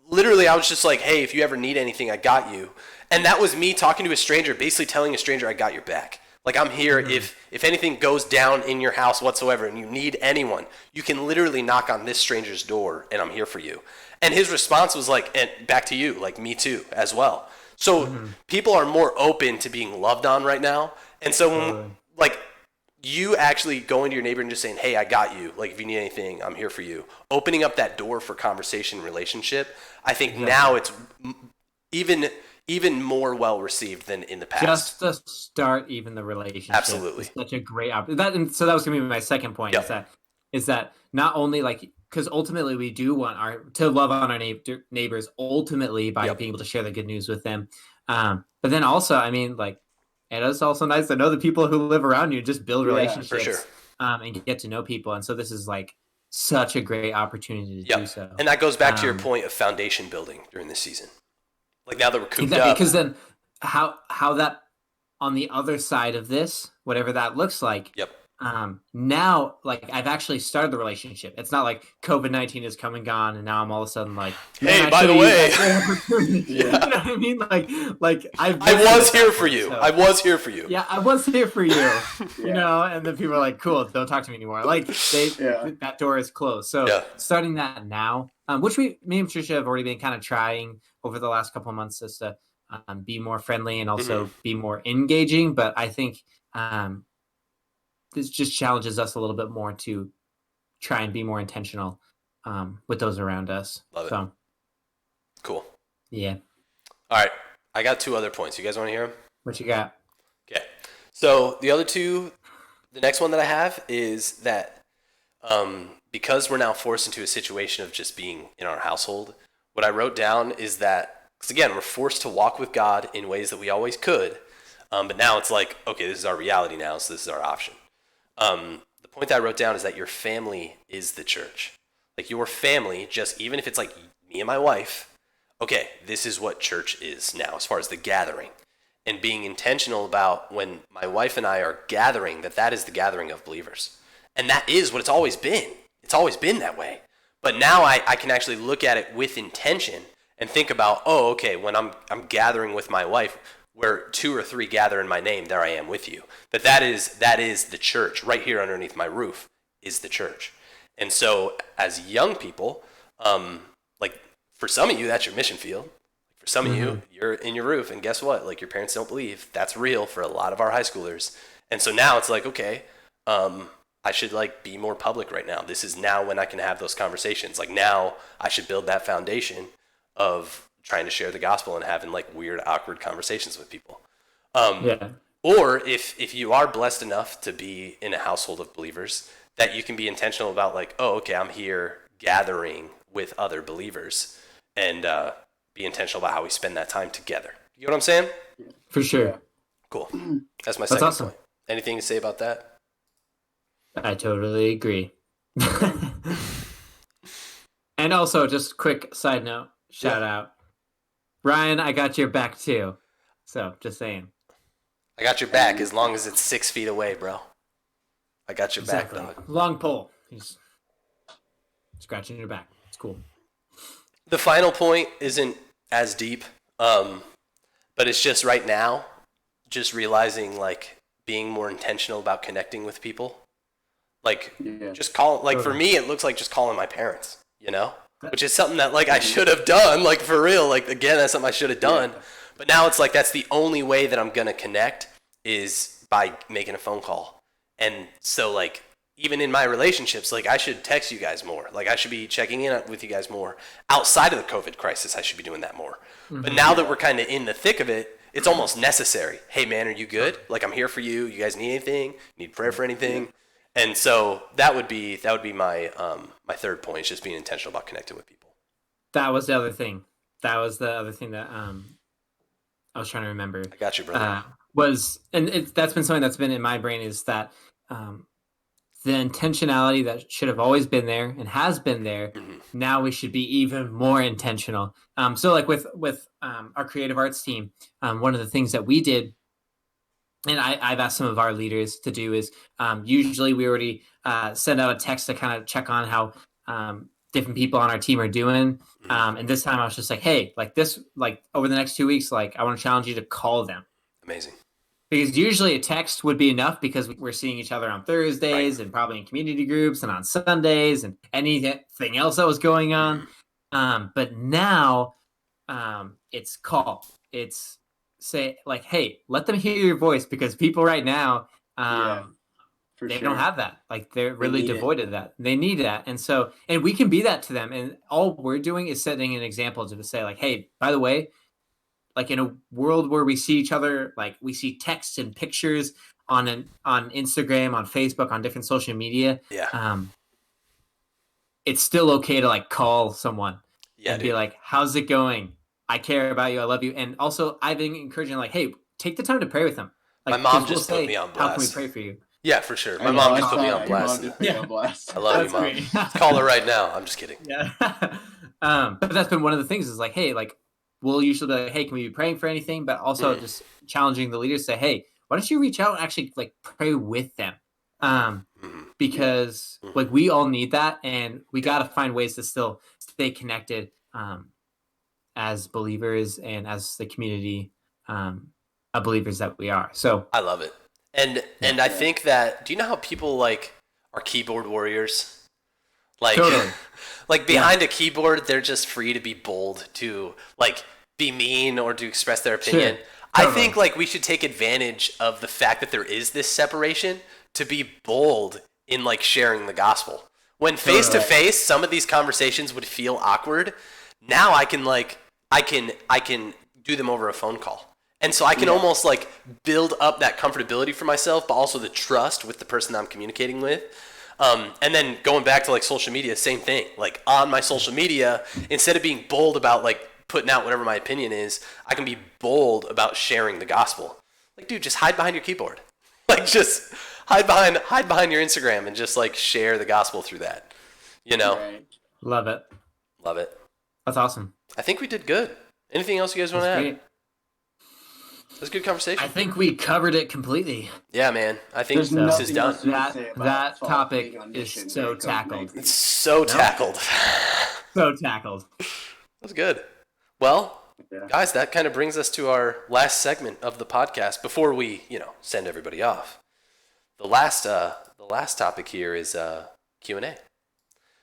B: literally, I was just like, hey, if you ever need anything, I got you. And that was me talking to a stranger, basically telling a stranger I got your back. Like, I'm here. If anything goes down in your house whatsoever and you need anyone, you can literally knock on this stranger's door and I'm here for you. And his response was like, and back to you, like, me too, as well. So people are more open to being loved on right now. And so when, like, you actually going to your neighbor and just saying, hey, I got you. Like, if you need anything, I'm here for you. Opening up that door for conversation, relationship. I think now it's even more well received than in the past.
D: Just to start even the relationship.
B: Absolutely.
D: Is such a great opportunity. So that was going to be my second point.
B: Yep.
D: Is that not only like, because ultimately we do want to love on our neighbors ultimately by being able to share the good news with them. But then also, I mean, like, it is also nice to know the people who live around you, just build relationships
B: for sure.
D: And get to know people. And so this is like such a great opportunity to do so.
B: And that goes back to your point of foundation building during this season. Like, now that we're cooped up.
D: Because then how that on the other side of this, whatever that looks like.
B: Yep.
D: Now, like, I've actually started the relationship. It's not like COVID-19 is come and gone, and now I'm all of a sudden like,
B: hey, by the way,
D: you know what I mean? Like I
B: was here for you. I was here for you.
D: Yeah, I was here for you. You know, and then people are like, cool, don't talk to me anymore. Like, that door is closed. So starting that now, which me and Patricia have already been kind of trying over the last couple of months, is to be more friendly and also be more engaging. But I think this just challenges us a little bit more to try and be more intentional with those around us.
B: Love it.
D: So,
B: cool.
D: Yeah.
B: All right. I got 2 other points. You guys want to hear them?
D: What you got?
B: Okay. So the other 2, the next one that I have is that because we're now forced into a situation of just being in our household, what I wrote down is that, because again, we're forced to walk with God in ways that we always could, but now it's like, okay, this is our reality now, so this is our option. The point that I wrote down is that your family is the church. Like, your family, just even if it's like me and my wife, okay, this is what church is now as far as the gathering. And being intentional about when my wife and I are gathering, that is the gathering of believers. And that is what it's always been. It's always been that way. But now I can actually look at it with intention and think about, oh, okay, when I'm gathering with my wife, where 2 or 3 gather in my name, there I am with you. That is the church. Right here underneath my roof is the church. And so as young people, like, for some of you, that's your mission field. For some of you, you're in your roof, and guess what? Like, your parents don't believe. That's real for a lot of our high schoolers. And so now it's like, okay, I should, like, be more public right now. This is now when I can have those conversations. Like, now I should build that foundation of trying to share the gospel and having, like, weird, awkward conversations with people. Or if you are blessed enough to be in a household of believers, that you can be intentional about, like, oh, okay, I'm here gathering with other believers, and be intentional about how we spend that time together. You know what I'm saying?
D: For sure.
B: Cool. That's my second
D: awesome.
B: point. Anything to say about that?
D: I totally agree. And also, just quick side note, shout out. Ryan, I got your back too. So, just saying.
B: I got your back as long as it's 6 feet away, bro. I got your back, dog.
D: Long pole. He's scratching your back. It's cool.
B: The final point isn't as deep, but it's just right now, just realizing, like, being more intentional about connecting with people. Like, just call, like, for me, it looks like just calling my parents, you know? Which is something that, like, I should have done, like, for real. Like, again, that's something I should have done. But now it's like, that's the only way that I'm going to connect is by making a phone call. And so, like, even in my relationships, like, I should text you guys more. Like, I should be checking in with you guys more. Outside of the COVID crisis, I should be doing that more. But now that we're kind of in the thick of it, it's almost necessary. Hey man, are you good? Like, I'm here for you. You guys need anything? Need prayer for anything? And so that would be my my third point, is just being intentional about connecting with people.
D: That was the other thing. That was the other thing that I was trying to remember.
B: I got you, brother.
D: That's been something that's been in my brain, is that the intentionality that should have always been there and has been there. Now we should be even more intentional. So like with our creative arts team, one of the things that we did, and I've asked some of our leaders to do, is usually we already send out a text to kind of check on how different people on our team are doing. And this time I was just like, hey, like over the next 2 weeks, like I want to challenge you to call them.
B: Amazing.
D: Because usually a text would be enough, because we're seeing each other on Thursdays and probably in community groups and on Sundays and anything else that was going on. But now it's call. It's say like, hey, let them hear your voice, because people right now, they don't have that. Like they're really devoid of that. They need that. And we can be that to them. And all we're doing is setting an example to say like, hey, by the way, like in a world where we see each other, like we see texts and pictures on Instagram, on Facebook, on different social media. It's still okay to like call someone and be like, how's it going? I care about you. I love you. And also I've been encouraging like, hey, take the time to pray with them. Like,
B: my mom just put me on blast.
D: How can we pray for you?
B: Yeah, for sure. My mom just put me on blast. I love you, Mom. Call her right now. I'm just kidding.
D: Yeah. But that's been one of the things, is like, hey, like we'll usually be like, hey, can we be praying for anything? But also just challenging the leaders to say, hey, why don't you reach out and actually like pray with them? Because like we all need that, and we got to find ways to still stay connected as believers and as the community of believers that we are. So
B: I love it. And I think that, do you know how people like are keyboard warriors? Like,
D: totally.
B: Like behind a keyboard, they're just free to be bold, to like be mean or to express their opinion. Sure. Totally. I think like we should take advantage of the fact that there is this separation to be bold in like sharing the gospel. When face to face, some of these conversations would feel awkward. Now I can do them over a phone call. And so I can almost like build up that comfortability for myself, but also the trust with the person I'm communicating with. And then going back to like social media, same thing. Like on my social media, instead of being bold about like putting out whatever my opinion is, I can be bold about sharing the gospel. Like, dude, just hide behind your keyboard. Like, just hide behind your Instagram and just like share the gospel through that. You know?
C: Right.
D: Love it.
B: Love it.
D: That's awesome.
B: I think we did good. Anything else you guys want to add?
D: Great.
B: That's a good conversation.
D: I think we covered it completely.
B: Yeah, man. I think this is done.
D: That topic is so tackled.
B: It's so tackled.
D: So tackled.
B: That's good. Well, guys, that kind of brings us to our last segment of the podcast before we, send everybody off. The last topic here is Q&A.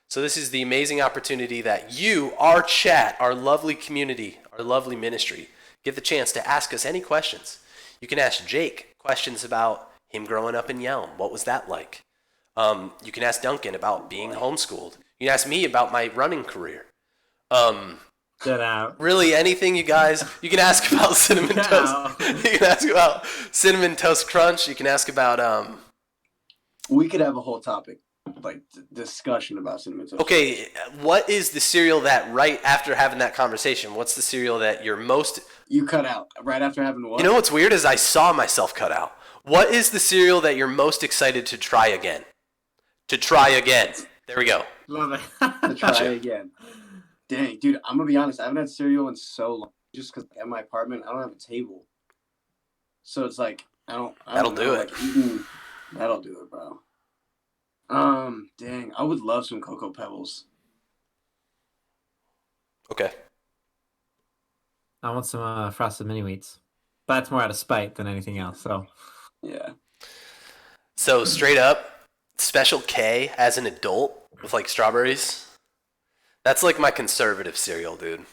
B: So this is the amazing opportunity that you, our chat, our lovely community, our lovely ministry, get the chance to ask us any questions. You can ask Jake questions about him growing up in Yelm. What was that like? You can ask Duncan about being homeschooled. You can ask me about my running career.
D: Get out.
B: Really, anything, you guys. You can ask about cinnamon toast. You can ask about cinnamon toast crunch. You can ask about.
C: We could have a whole topic, like discussion about cinnamon toast.
B: Okay, what is the cereal that right after having that conversation? What's the cereal that you're most?
C: You cut out right after having what?
B: You know what's weird is I saw myself cut out. What is the cereal that you're most excited to try again? To try again. There we go.
D: Love it.
C: To try again. Dang, dude, I'm gonna be honest. I haven't had cereal in so long, just because at my apartment I don't have a table, so it's like I don't
B: That'll
C: know,
B: do it.
C: That'll do it, bro. Dang, I would love some Cocoa Pebbles.
B: Okay.
D: I want some frosted mini wheats, but that's more out of spite than anything else. So.
C: Yeah.
B: So straight up, Special K as an adult with like strawberries. That's like my conservative cereal, dude.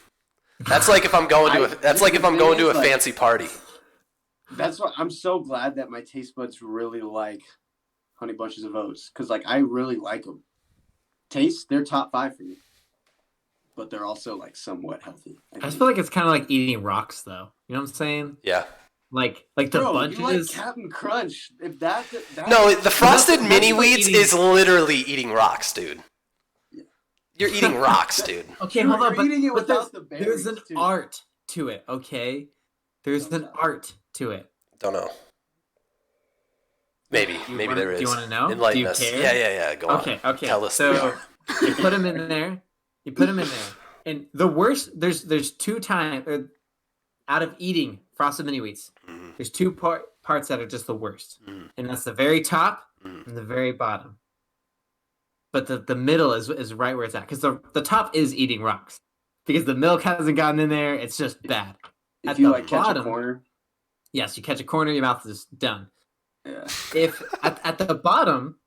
B: That's like if I'm going to a fancy party.
C: That's why I'm so glad that my taste buds really like Honey Bunches of Oats, because like I really like them. Taste, they're top 5 for me. but they're also like somewhat healthy.
D: I just feel like it's kind of like eating rocks, though. You know what I'm saying?
B: Yeah.
D: Like the
C: Bro,
D: bunches.
C: you like Captain Crunch? If that
B: No, the frosted
D: that's
B: mini
D: like
B: wheats
D: eating-
B: is literally eating rocks, dude. You're eating rocks, dude.
D: Okay,
C: Dude,
D: hold on.
C: you're eating it
D: but
C: without the
D: there's
C: berries,
D: an
C: too.
D: art to it, okay? There's an art to it.
B: Don't know. Maybe there is.
D: Do you want to know?
B: Enlighten
D: Do you
B: us.
D: care?
B: Yeah. Go on.
D: Okay.
B: Tell us.
D: So you put them in there. And the worst, there's two times out of eating frosted mini wheats.
B: Mm-hmm.
D: There's two parts that are just the worst, and that's the very top and the very bottom. But the middle is right where it's at, because the top is eating rocks, because the milk hasn't gotten in there. It's just bad.
C: If you like catch a corner.
D: Yes, you catch a corner, your mouth is done.
C: Yeah.
D: If at the bottom,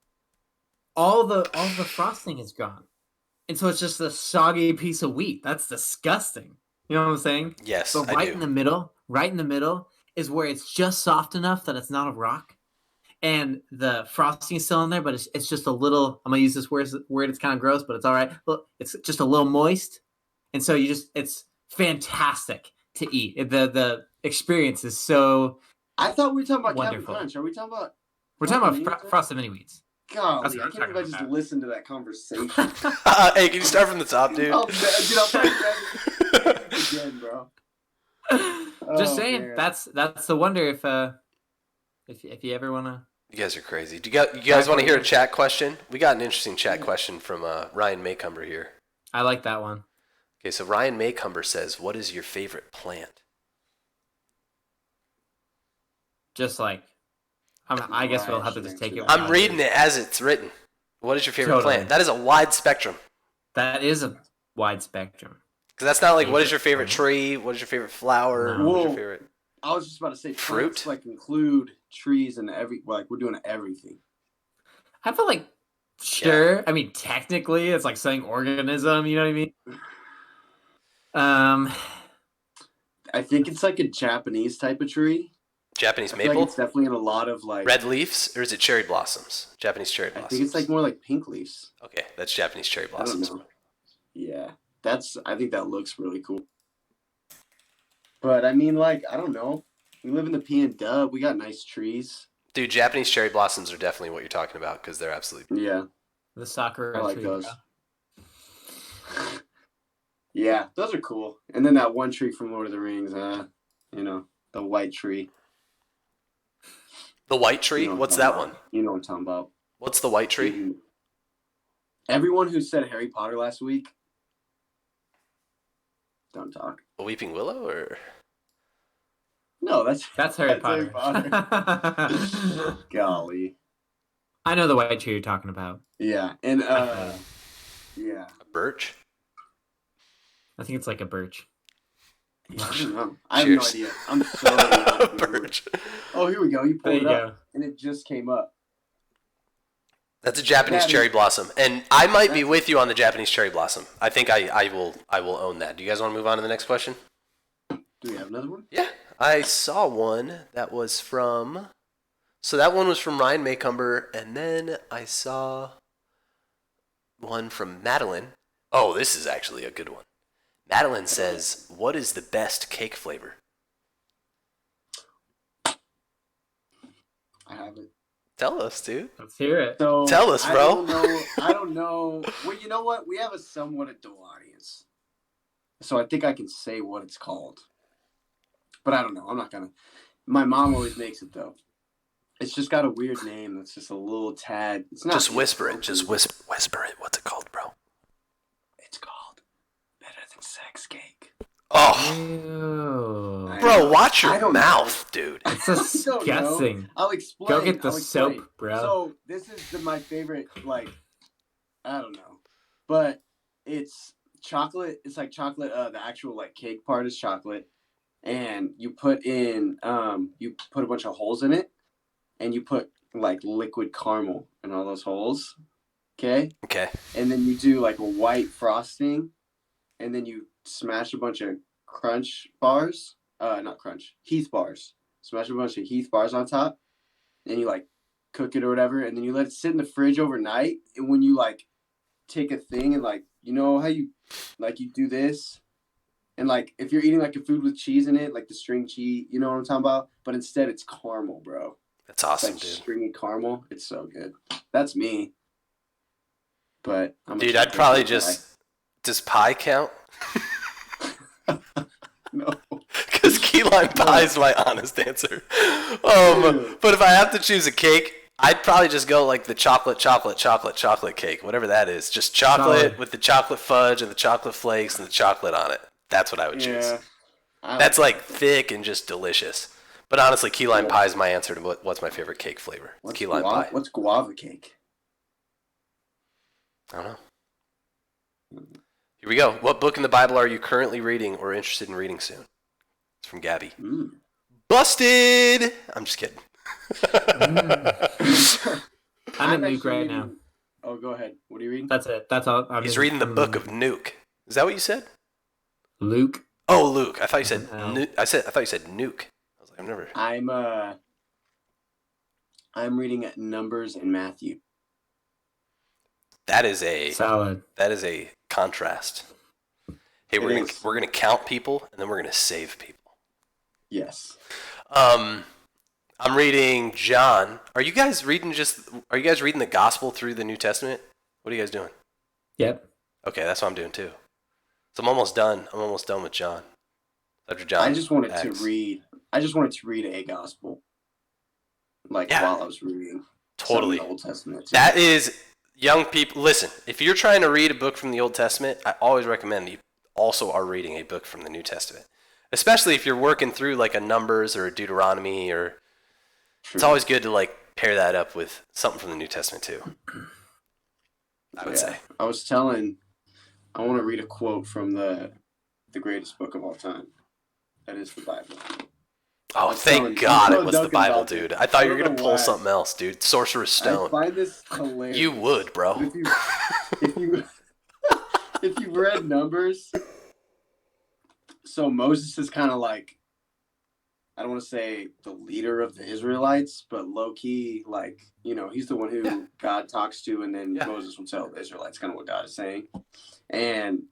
D: all the frosting is gone, and so it's just a soggy piece of wheat. That's disgusting. You know what I'm saying?
B: Yes,
D: So
B: I do.
D: in the middle is where it's just soft enough that it's not a rock, and the frosting is still in there, but it's just a little. I'm gonna use this word. It's kind of gross, but it's all right. Look, it's just a little moist, and so it's fantastic to eat. The experience is so.
C: I thought we were talking about
D: wonderful.
C: Captain Crunch. Are we talking about?
D: We're talking about frosted mini wheats.
C: Golly, I
D: what I'm
C: can't believe I
D: talking
C: just
D: about.
C: listened to that conversation.
B: Hey, can you start from the top, dude?
C: I'll probably again, bro.
D: Just saying,
C: man.
D: that's the wonder if you ever wanna.
B: You guys are crazy. Do you guys want to hear a chat question? We got an interesting chat question from Ryan Maycumber here.
D: I like that one.
B: Okay, so Ryan Maycumber says, "What is your favorite plant?"
D: Just like, I guess we'll have to just take it.
B: I'm reading it as it's written. What is your favorite plant? That is a wide spectrum.
D: That is a wide spectrum.
B: Because that's not like, what is your favorite tree? What is your favorite flower?
D: No.
B: What is your favorite?
C: I was just about to say
B: Fruit?
C: plants, like include trees and we're doing everything.
D: I feel like, sure. Yeah. I mean, technically, it's like saying organism. You know what I mean?
C: I think it's like a Japanese type of tree.
B: Japanese
C: maple? Like it's definitely in a lot of like
B: red leaves, or is it cherry blossoms? Japanese cherry blossoms.
C: I think it's like more like pink leaves.
B: Okay, that's Japanese cherry blossoms.
C: I don't know. Yeah, I think that looks really cool. But I mean, like, I don't know. We live in the PNW. We got nice trees.
B: Dude, Japanese cherry blossoms are definitely what you're talking about, because they're absolutely
D: the Sakura.
C: I like those. Yeah, those are cool. And then that one tree from Lord of the Rings, the white tree.
B: The white tree? What's that one?
C: You know what I'm talking about.
B: What's the white tree?
C: Everyone who said Harry Potter last week, don't talk.
B: A weeping willow, or?
C: No, that's
D: Harry Potter.
C: Golly.
D: I know the white tree you're talking about.
C: Yeah, and
B: A birch?
D: I think it's like a birch.
C: I don't know. I have no idea. I'm sorry.
B: Birch.
C: Oh, here we go. You pulled it up, and it just came up.
B: That's a Japanese cherry blossom, and I might be with you on the Japanese cherry blossom. I think I will own that. Do you guys want to move on to the next question?
C: Do we have another one?
B: Yeah, I saw one that was from. So that one was from Ryan Maycumber, and then I saw one from Madeline. Oh, this is actually a good one. Madeline says, "What is the best cake flavor?"
C: I have it.
B: Tell us, dude.
D: Let's hear it.
C: So,
B: tell us, bro.
C: I don't know. Well, you know what? We have a somewhat adult audience. So I think I can say what it's called. But I don't know. I'm not going to. My mom always makes it, though. It's just got a weird name. It's just a little tad. It's not.
B: Just whisper it. Just whisper it. What's it called, bro?
C: It's called Better Than Sex Cake.
B: Oh.
D: Ew.
B: Bro, watch your mouth, dude.
D: It's disgusting.
C: I'll explain.
D: Go get the soap, bro.
C: So this is my favorite, like, I don't know. But it's chocolate. It's like chocolate. The actual, like, cake part is chocolate. And you put in, you put a bunch of holes in it. And you put, like, liquid caramel in all those holes. Okay?
B: Okay.
C: And then you do, like, a white frosting. And then you smash a bunch of crunch bars. Not crunch. Heath bars. Smash a bunch of Heath bars on top. And you, like, cook it or whatever. And then you let it sit in the fridge overnight. And when you, like, take a thing and like, you know how you do this, and like if you're eating like a food with cheese in it, like the string cheese, you know what I'm talking about? But instead it's caramel, bro.
B: That's awesome,
C: like
B: dude.
C: Stringy caramel. It's so good. That's me. But
B: dude, I'd probably just. Does pie count?
C: No.
B: Because key lime pie is my honest answer. But if I have to choose a cake, I'd probably just go like the chocolate cake, whatever that is. Just chocolate with the chocolate fudge and the chocolate flakes and the chocolate on it. That's what I would choose. That's like thick and just delicious. But honestly, key lime pie is my answer to what's my favorite cake flavor. It's key lime pie.
C: What's guava cake?
B: I don't know. Here we go. What book in the Bible are you currently reading or interested in reading soon? It's from Gabby. Busted! I'm just kidding.
D: I'm in Luke right now.
C: Oh, go ahead. What are you reading?
D: That's it. That's all.
B: He's reading the book of Nuke. Is that what you said?
D: Luke.
B: Oh, Luke. I thought you said. I thought you said Nuke. I was like, I've never.
C: I'm reading Numbers and Matthew.
B: That is a
D: solid.
B: That is a contrast. Hey, we're gonna count people and then we're gonna save people.
C: Yes.
B: I'm reading John. Are you guys reading the gospel through the New Testament? What are you guys doing?
D: Yep.
B: Okay, that's what I'm doing too. So I'm almost done. I'm almost done with John. After John.
C: I just wanted to read a gospel. While I was reading.
B: Totally.
C: The Old Testament.
B: That is young people. Listen, if you're trying to read a book from the Old Testament, I always recommend you also are reading a book from the New Testament. Especially if you're working through like a Numbers or a Deuteronomy or True. It's always good to like pair that up with something from the New Testament too. I would say.
C: I want to read a quote from the greatest book of all time. That is the Bible.
B: Oh, thank God it was the Bible, dude. I thought you were going to pull something else, dude. Sorcerer's Stone.
C: I find this hilarious.
B: You would, bro.
C: If you've read Numbers, so Moses is kind of like, I don't want to say the leader of the Israelites, but low-key, like, you know, he's the one who God talks to, and then Moses will tell the Israelites kind of what God is saying. And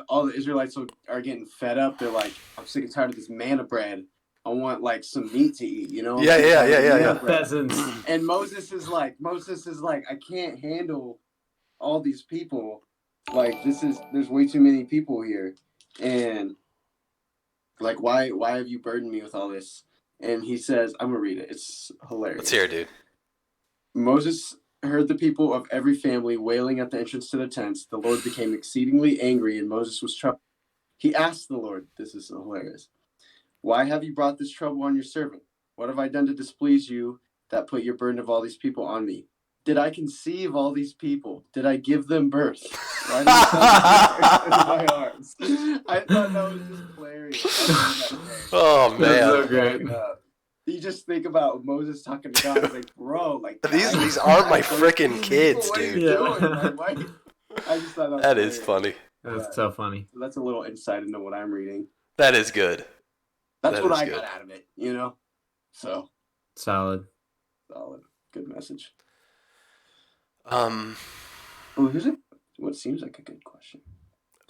C: all the Israelites are getting fed up. They're like, I'm sick and tired of this manna bread. I want like some meat to eat, you know?
B: Yeah.
D: Peasants.
C: And Moses is like, I can't handle all these people. Like, there's way too many people here. And like, why have you burdened me with all this? And he says, I'm gonna read it. It's hilarious.
B: Let's hear it, dude.
C: Moses heard the people of every family wailing at the entrance to the tents. The Lord became exceedingly angry, and Moses was troubled. He asked the Lord, this is hilarious, why have you brought this trouble on your servant? What have I done to displease you that put your burden of all these people on me? Did I conceive all these people? Did I give them birth? Why did I in my arms? I thought that was just hilarious.
B: Oh, man.
D: That's so great.
C: You just think about Moses talking to God, like, bro, like
B: these aren't my freaking kids, dude.
C: I just thought
B: that is funny.
D: That's so funny.
C: So that's a little insight into what I'm reading.
B: That is good.
C: That's what I got out of it, you know? So
D: solid.
C: Good message.
B: Here's
C: what seems like a good question.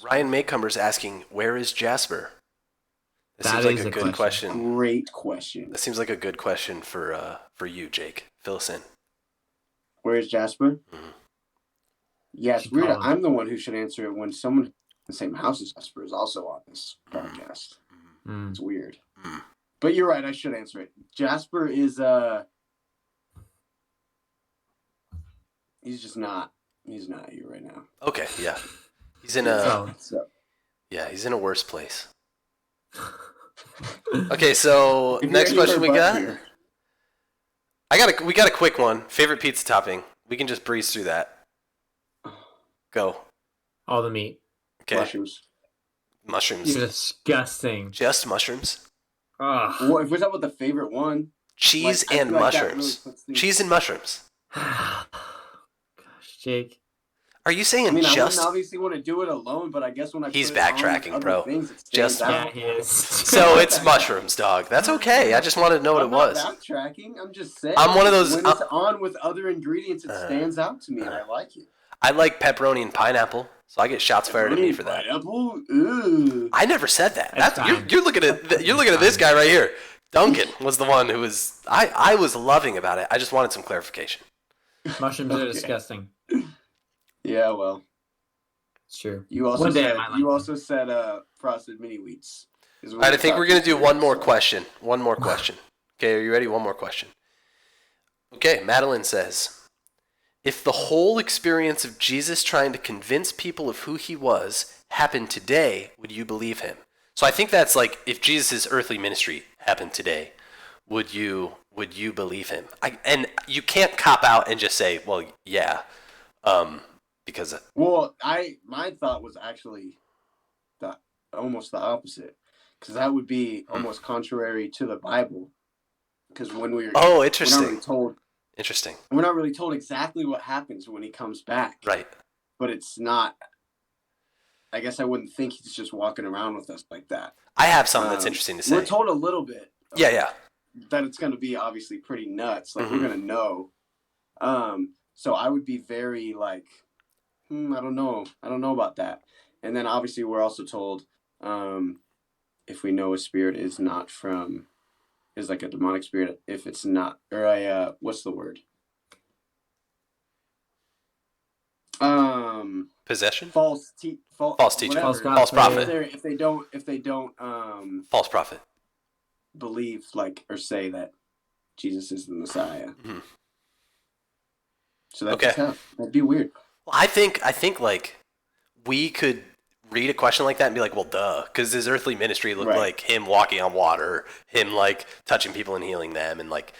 B: Ryan Maycumber's asking, where is Jasper? That seems like a good question.
C: Great question.
B: That seems like a good question for you, Jake. Fill us in.
C: Where is Jasper?
B: Mm-hmm.
C: Yeah, it's weird. I'm the one who should answer it when someone in the same house as Jasper is also on this podcast.
D: Mm.
C: It's weird. Mm. But you're right, I should answer it. Jasper is he's not here right now.
B: Okay, yeah. He's in he's in a worse place. Okay, so next question we got. Here. We got a quick one. Favorite pizza topping. We can just breeze through that. Go.
D: All the meat.
B: Okay. Mushrooms.
D: You're disgusting.
B: Just mushrooms.
C: Well, if we're talking about the favorite one,
B: cheese and mushrooms. Really cheese and mushrooms.
D: Gosh, Jake.
B: Are you saying
C: I wouldn't obviously want to do it alone, but I guess when
B: he's backtracking, bro.
D: Yeah, he is.
B: So it's mushrooms, dog. That's okay. I just wanted to know what it was.
C: I'm not backtracking. I'm just saying.
B: I'm one of those.
C: When it's on with other ingredients, it stands out to me, and I like it.
B: I like pepperoni and pineapple, so I get shots fired at me for that.
C: Pineapple? Ooh.
B: I never said that.
D: That's
B: You're looking at this guy right here. Duncan was the one who was. I was loving about it. I just wanted some clarification.
D: Mushrooms are disgusting.
C: Yeah, well,
D: It's true.
C: you also
D: One day I
C: said
D: might like
C: frosted mini wheats.
B: All right, I think we're gonna do one more question. One more question. Okay, are you ready? One more question. Okay, Madeline says, if the whole experience of Jesus trying to convince people of who he was happened today, would you believe him? So I think that's like, if Jesus' earthly ministry happened today, would you believe him? And you can't cop out and just say, well, yeah, because.
C: Well, my thought was actually almost the opposite, because that would be almost contrary to the Bible. Because when
B: interesting.
C: We're not really told exactly what happens when he comes back.
B: Right.
C: But it's not. I guess I wouldn't think he's just walking around with us like that.
B: I have something that's interesting to say.
C: We're told a little bit.
B: Yeah.
C: That it's going to be obviously pretty nuts. Like, we're going to know. So I would be very like, I don't know. I don't know about that. And then obviously we're also told, if we know a spirit is like a demonic spirit, if it's not, or what's the word?
B: Possession?
C: False teacher.
B: False prophet.
C: If they don't
B: False prophet.
C: believe or say that Jesus is the Messiah.
B: Mm-hmm.
C: So that's tough. That'd be weird.
B: Well, I think like we could read a question like that and be like, well, duh, because his earthly ministry looked like him walking on water, him like touching people and healing them, and like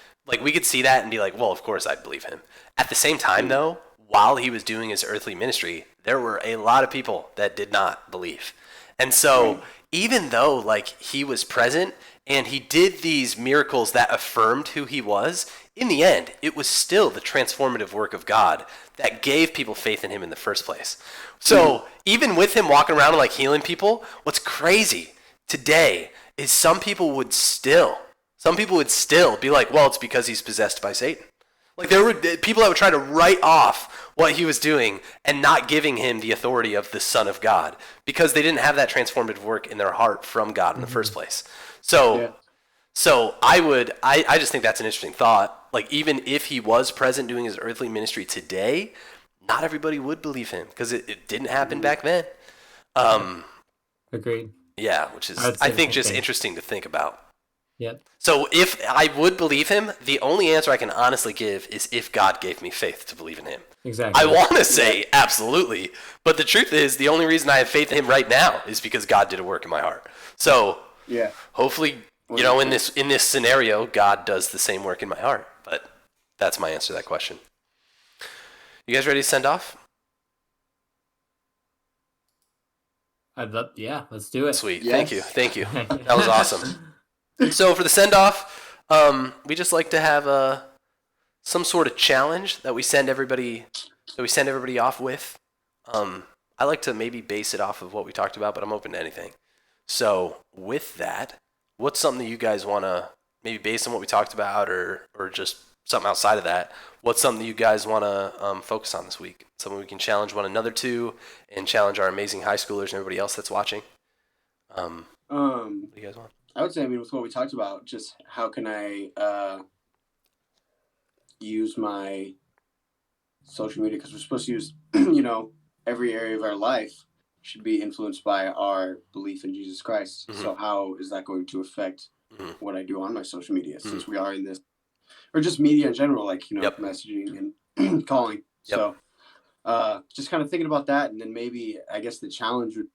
B: we could see that and be like, well, of course I'd believe him. At the same time, though, while he was doing his earthly ministry, there were a lot of people that did not believe. And so even though like he was present and he did these miracles that affirmed who he was, in the end, it was still the transformative work of God that gave people faith in him in the first place. So even with him walking around and like healing people, what's crazy today is some people would still be like, well, it's because he's possessed by Satan. Like there were people that would try to write off what he was doing and not giving him the authority of the Son of God because they didn't have that transformative work in their heart from God in the first place. So I just think that's an interesting thought. Like even if he was present doing his earthly ministry today, not everybody would believe him because it didn't happen back then.
D: Agreed.
B: Yeah, which is I think just interesting to think about.
D: Yep.
B: So if I would believe him, the only answer I can honestly give is if God gave me faith to believe in him.
D: Exactly.
B: I want to say absolutely, but the truth is the only reason I have faith in him right now is because God did a work in my heart. So hopefully, in this scenario, God does the same work in my heart. But that's my answer to that question. You guys ready to send off?
D: Let's do it.
B: Sweet.
C: Yes.
B: Thank you. That was awesome. So for the send-off, we just like to have some sort of challenge that we send everybody off with. I like to maybe base it off of what we talked about, but I'm open to anything. So with that, what's something that you guys want to maybe based on what we talked about or just something outside of that, what's something that you guys want to focus on this week? Something we can challenge one another to and challenge our amazing high schoolers and everybody else that's watching? What do you guys want?
C: I would say, with what we talked about, just how can I use my social media, because we're supposed to use, every area of our life should be influenced by our belief in Jesus Christ. Mm-hmm. So how is that going to affect what I do on my social media, since we are in this, or just media in general, messaging and calling. Yep. So just kind of thinking about that, and then maybe, I guess the challenge would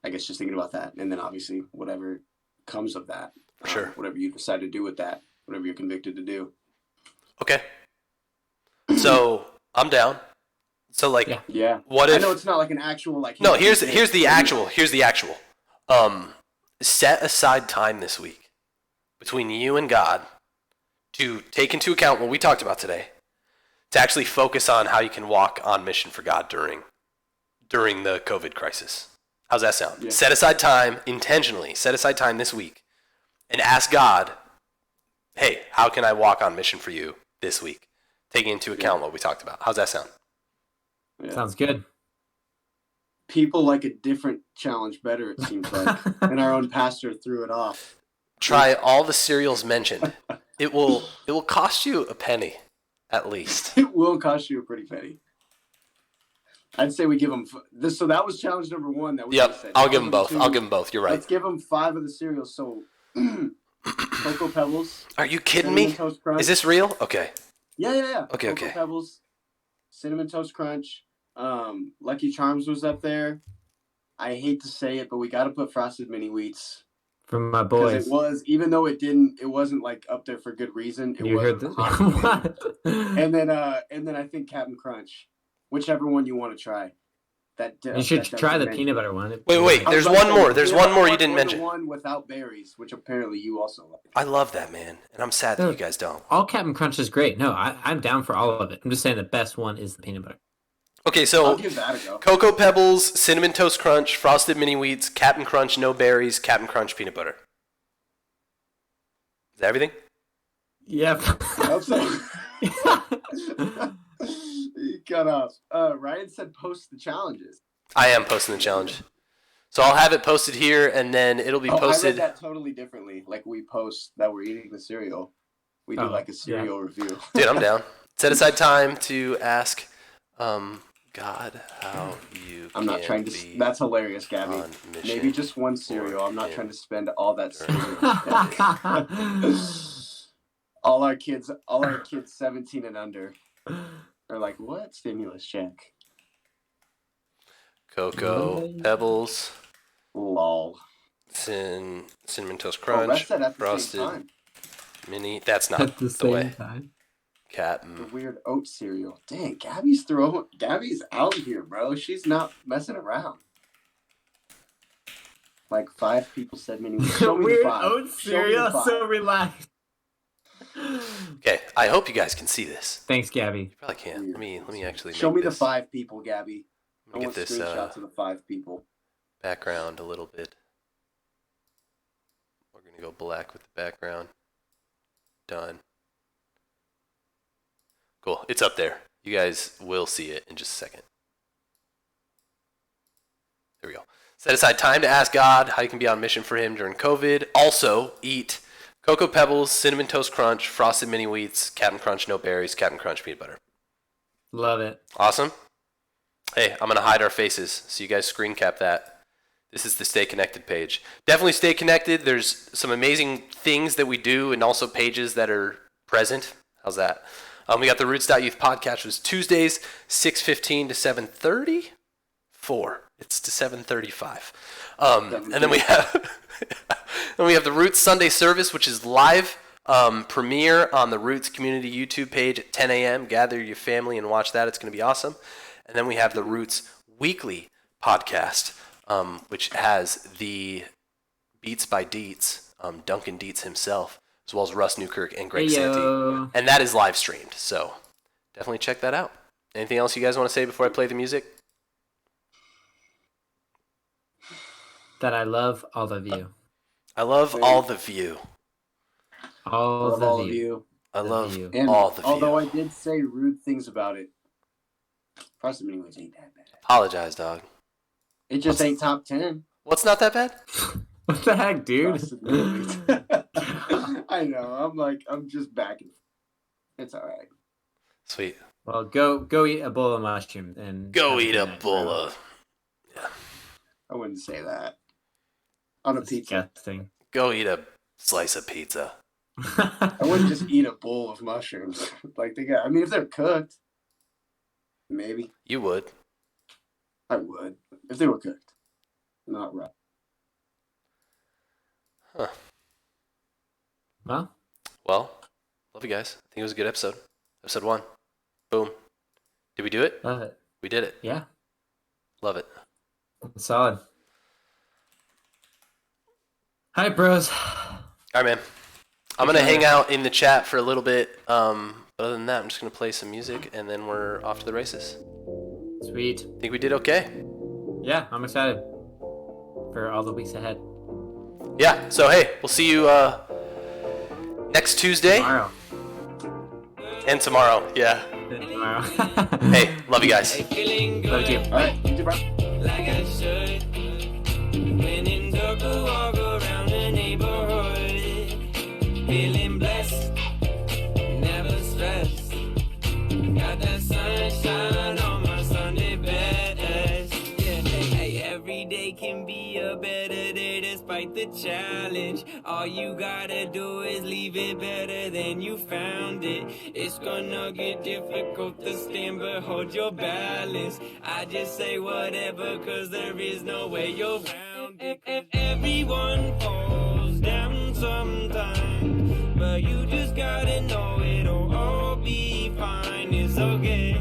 C: be just thinking about that, and then obviously whatever comes of that.
B: Sure.
C: Whatever you decide to do with that, whatever you're convicted to do.
B: Okay. So I'm down. So
C: yeah.
B: What if?
C: I know it's not like an actual
B: No, here's the actual. Set aside time this week between you and God to take into account what we talked about today, to actually focus on how you can walk on mission for God during the COVID crisis. How's that sound? Yeah. Set aside time, intentionally set aside time this week and ask God, hey, how can I walk on mission for you this week? taking into account what we talked about. How's that sound?
C: Yeah.
D: Sounds good.
C: People like a different challenge better, it seems like. And our own pastor threw it off.
B: Try all the cereals mentioned. It will cost you a penny, at least.
C: It will cost you a pretty penny. I'd say we give them this. So that was challenge number 1. That we just said.
B: I'll give them
C: Challenge
B: both.
C: number 2,
B: You're right.
C: Let's give them 5 of the cereals. So Cocoa Pebbles.
B: Are you kidding me?
C: Toast Crunch.
B: Is this real? Okay.
C: Yeah.
B: Okay.
C: Cocoa Pebbles, Cinnamon Toast Crunch. Lucky Charms was up there. I hate to say it, but we got to put Frosted Mini Wheats.
D: From my boys.
C: Because it was, even though it wasn't like up there for good reason.
D: You heard this?
C: What? And then I think Captain Crunch, whichever one you want to try.
D: You should try the peanut butter one.
B: Wait. There's one more. There's one more you didn't mention.
C: The one without berries, which apparently you also like.
B: I love that, man, and I'm sad that you guys don't.
D: All Captain Crunch is great. No, I'm down for all of it. I'm just saying the best one is the peanut butter.
B: Okay, so
C: I'll give that a go.
B: Cocoa Pebbles, Cinnamon Toast Crunch, Frosted Mini Wheats, Captain Crunch, no berries, Captain Crunch, peanut butter. Is that everything?
D: Yep.
C: I hope so. You cut off. Ryan said post the challenges.
B: I am posting the challenge. So I'll have it posted here, and then it'll be
C: I
B: posted.
C: read that totally differently. Like we post that we're eating the cereal. We do like a cereal review.
B: Dude, I'm down. Set aside time to ask God how you
C: I'm not trying to. That's hilarious, Gabby. Maybe just one cereal. I'm not trying to spend all that cereal. all our kids 17 and under are like, what? Stimulus check.
B: Cocoa Pebbles.
C: Lol.
B: Cinnamon Toast
C: Rest
B: Crunch.
C: said at the
B: Frosted
C: same time.
B: Mini. That's not
D: At the same
B: way.
D: time.
B: Captain.
C: The weird oat cereal. Dang, Gabby's out here, bro. She's not messing around. Like 5 people said mini. Show me
D: Weird
C: the 5.
D: oat cereal, so relaxed.
B: Okay, I hope you guys can see this.
D: Thanks, Gabby.
B: You probably can't. Let me actually
C: Show
B: make
C: me the
B: this.
C: 5 people, Gabby. I
B: Let me
C: want
B: get this
C: screenshots of the 5 people.
B: background a little bit. We're gonna go black with the background. Done. Cool. It's up there. You guys will see it in just a second. There we go. Set aside time to ask God how you can be on mission for Him during COVID. Also, eat Cocoa Pebbles, Cinnamon Toast Crunch, Frosted Mini Wheats, Captain Crunch, no berries, Captain Crunch, peanut butter.
D: Love it.
B: Awesome. Hey, I'm going to hide our faces so you guys screen cap that. This is the Stay Connected page. Definitely stay connected. There's some amazing things that we do and also pages that are present. How's that? We got the TheRoots.Youth podcast, which is Tuesdays, 6:15 to 7:30. It's to 7:35. And then we have the Roots Sunday service, which is live premiere on the Roots community YouTube page at 10 a.m. Gather your family and watch that. It's going to be awesome. And then we have the Roots weekly podcast, which has the Beats by Deets, Duncan Dietz himself, as well as Russ Newkirk and Greg Santee. And that is live streamed, so definitely check that out. Anything else you guys want to say before I play the music?
D: That I love all of you.
B: I love all the view.
D: All of you.
B: I love
C: And
B: all the view.
C: although I did say rude things about it, Frosted Mini Wheats ain't that bad.
B: Apologize, dog.
C: It just ain't top 10.
B: What's not that bad?
D: What the heck, dude?
C: Frosted Mini Wheats. I know. I'm just backing. It's all right.
B: Sweet.
D: Well, go eat a bowl of mushroom and
B: Go
D: have
B: eat a
D: night,
B: bowl
D: bro.
B: of...
C: I wouldn't say that. On a pizza.
D: Disgusting.
B: Go eat a slice of pizza.
C: I wouldn't just eat a bowl of mushrooms. I mean, if they're cooked, maybe.
B: You would.
C: I would. If they were cooked. Not raw.
B: Huh.
D: Well,
B: Love you guys. I think it was a good episode. Episode 1. Boom. Did we do it?
D: love it.
B: We did it.
D: Yeah,
B: Love it.
D: solid. Hi, bros.
B: All right, man. I'm going to hang out in the chat for a little bit. But other than that, I'm just going to play some music, and then we're off to the races.
D: Sweet.
B: Think we did okay.
D: Yeah, I'm excited for all the weeks ahead.
B: Yeah, so hey, we'll see you next Tuesday.
D: Tomorrow.
B: And tomorrow, yeah.
D: Tomorrow.
B: Hey, love you guys.
A: Feeling
D: Love you.
A: good,
C: All right, you too, bro.
A: like I should. When in dark, I walk around the neighborhood. Feeling blessed, never stressed. Got that sunshine on my Sunday best. Yeah, hey, every day can be a better day despite the challenge. All you gotta do is leave it better than you found it. It's gonna get difficult to stand, but hold your balance. I just say whatever, cause there is no way you're round it. Everyone falls down sometime, but you just gotta know it'll all be fine. It's okay.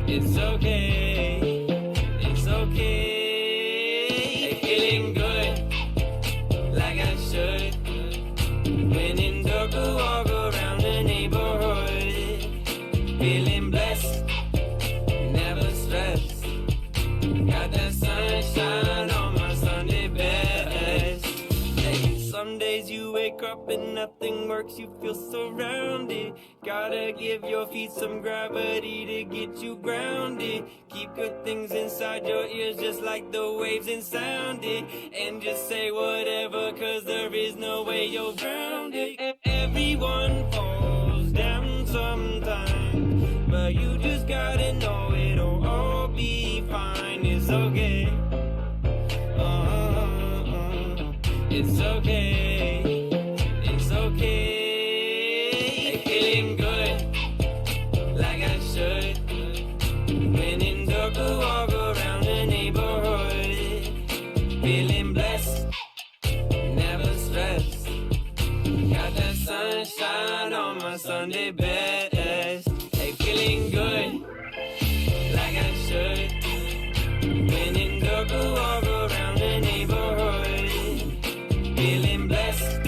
A: It's okay. It's okay. Feeling good, like I should. When in dark, I walk around the neighborhood. Feeling blessed, never stressed. Got that sunshine on my Sunday best. Hey, some days you wake up and nothing works, you feel surrounded. Gotta give your feet some gravity to get you grounded. Keep good things inside your ears just like the waves and sound it. And just say whatever, cause there is no way you're grounded. Everyone falls down sometime, but you just gotta know it'll all be fine. It's okay. It's okay. It's okay. Feeling good, like I should. When in dark, I walk around the neighborhood. Feeling blessed, never stressed. Got that sunshine on my Sunday best. Hey, feeling good, like I should. When in dark, I walk around the neighborhood. Feeling blessed,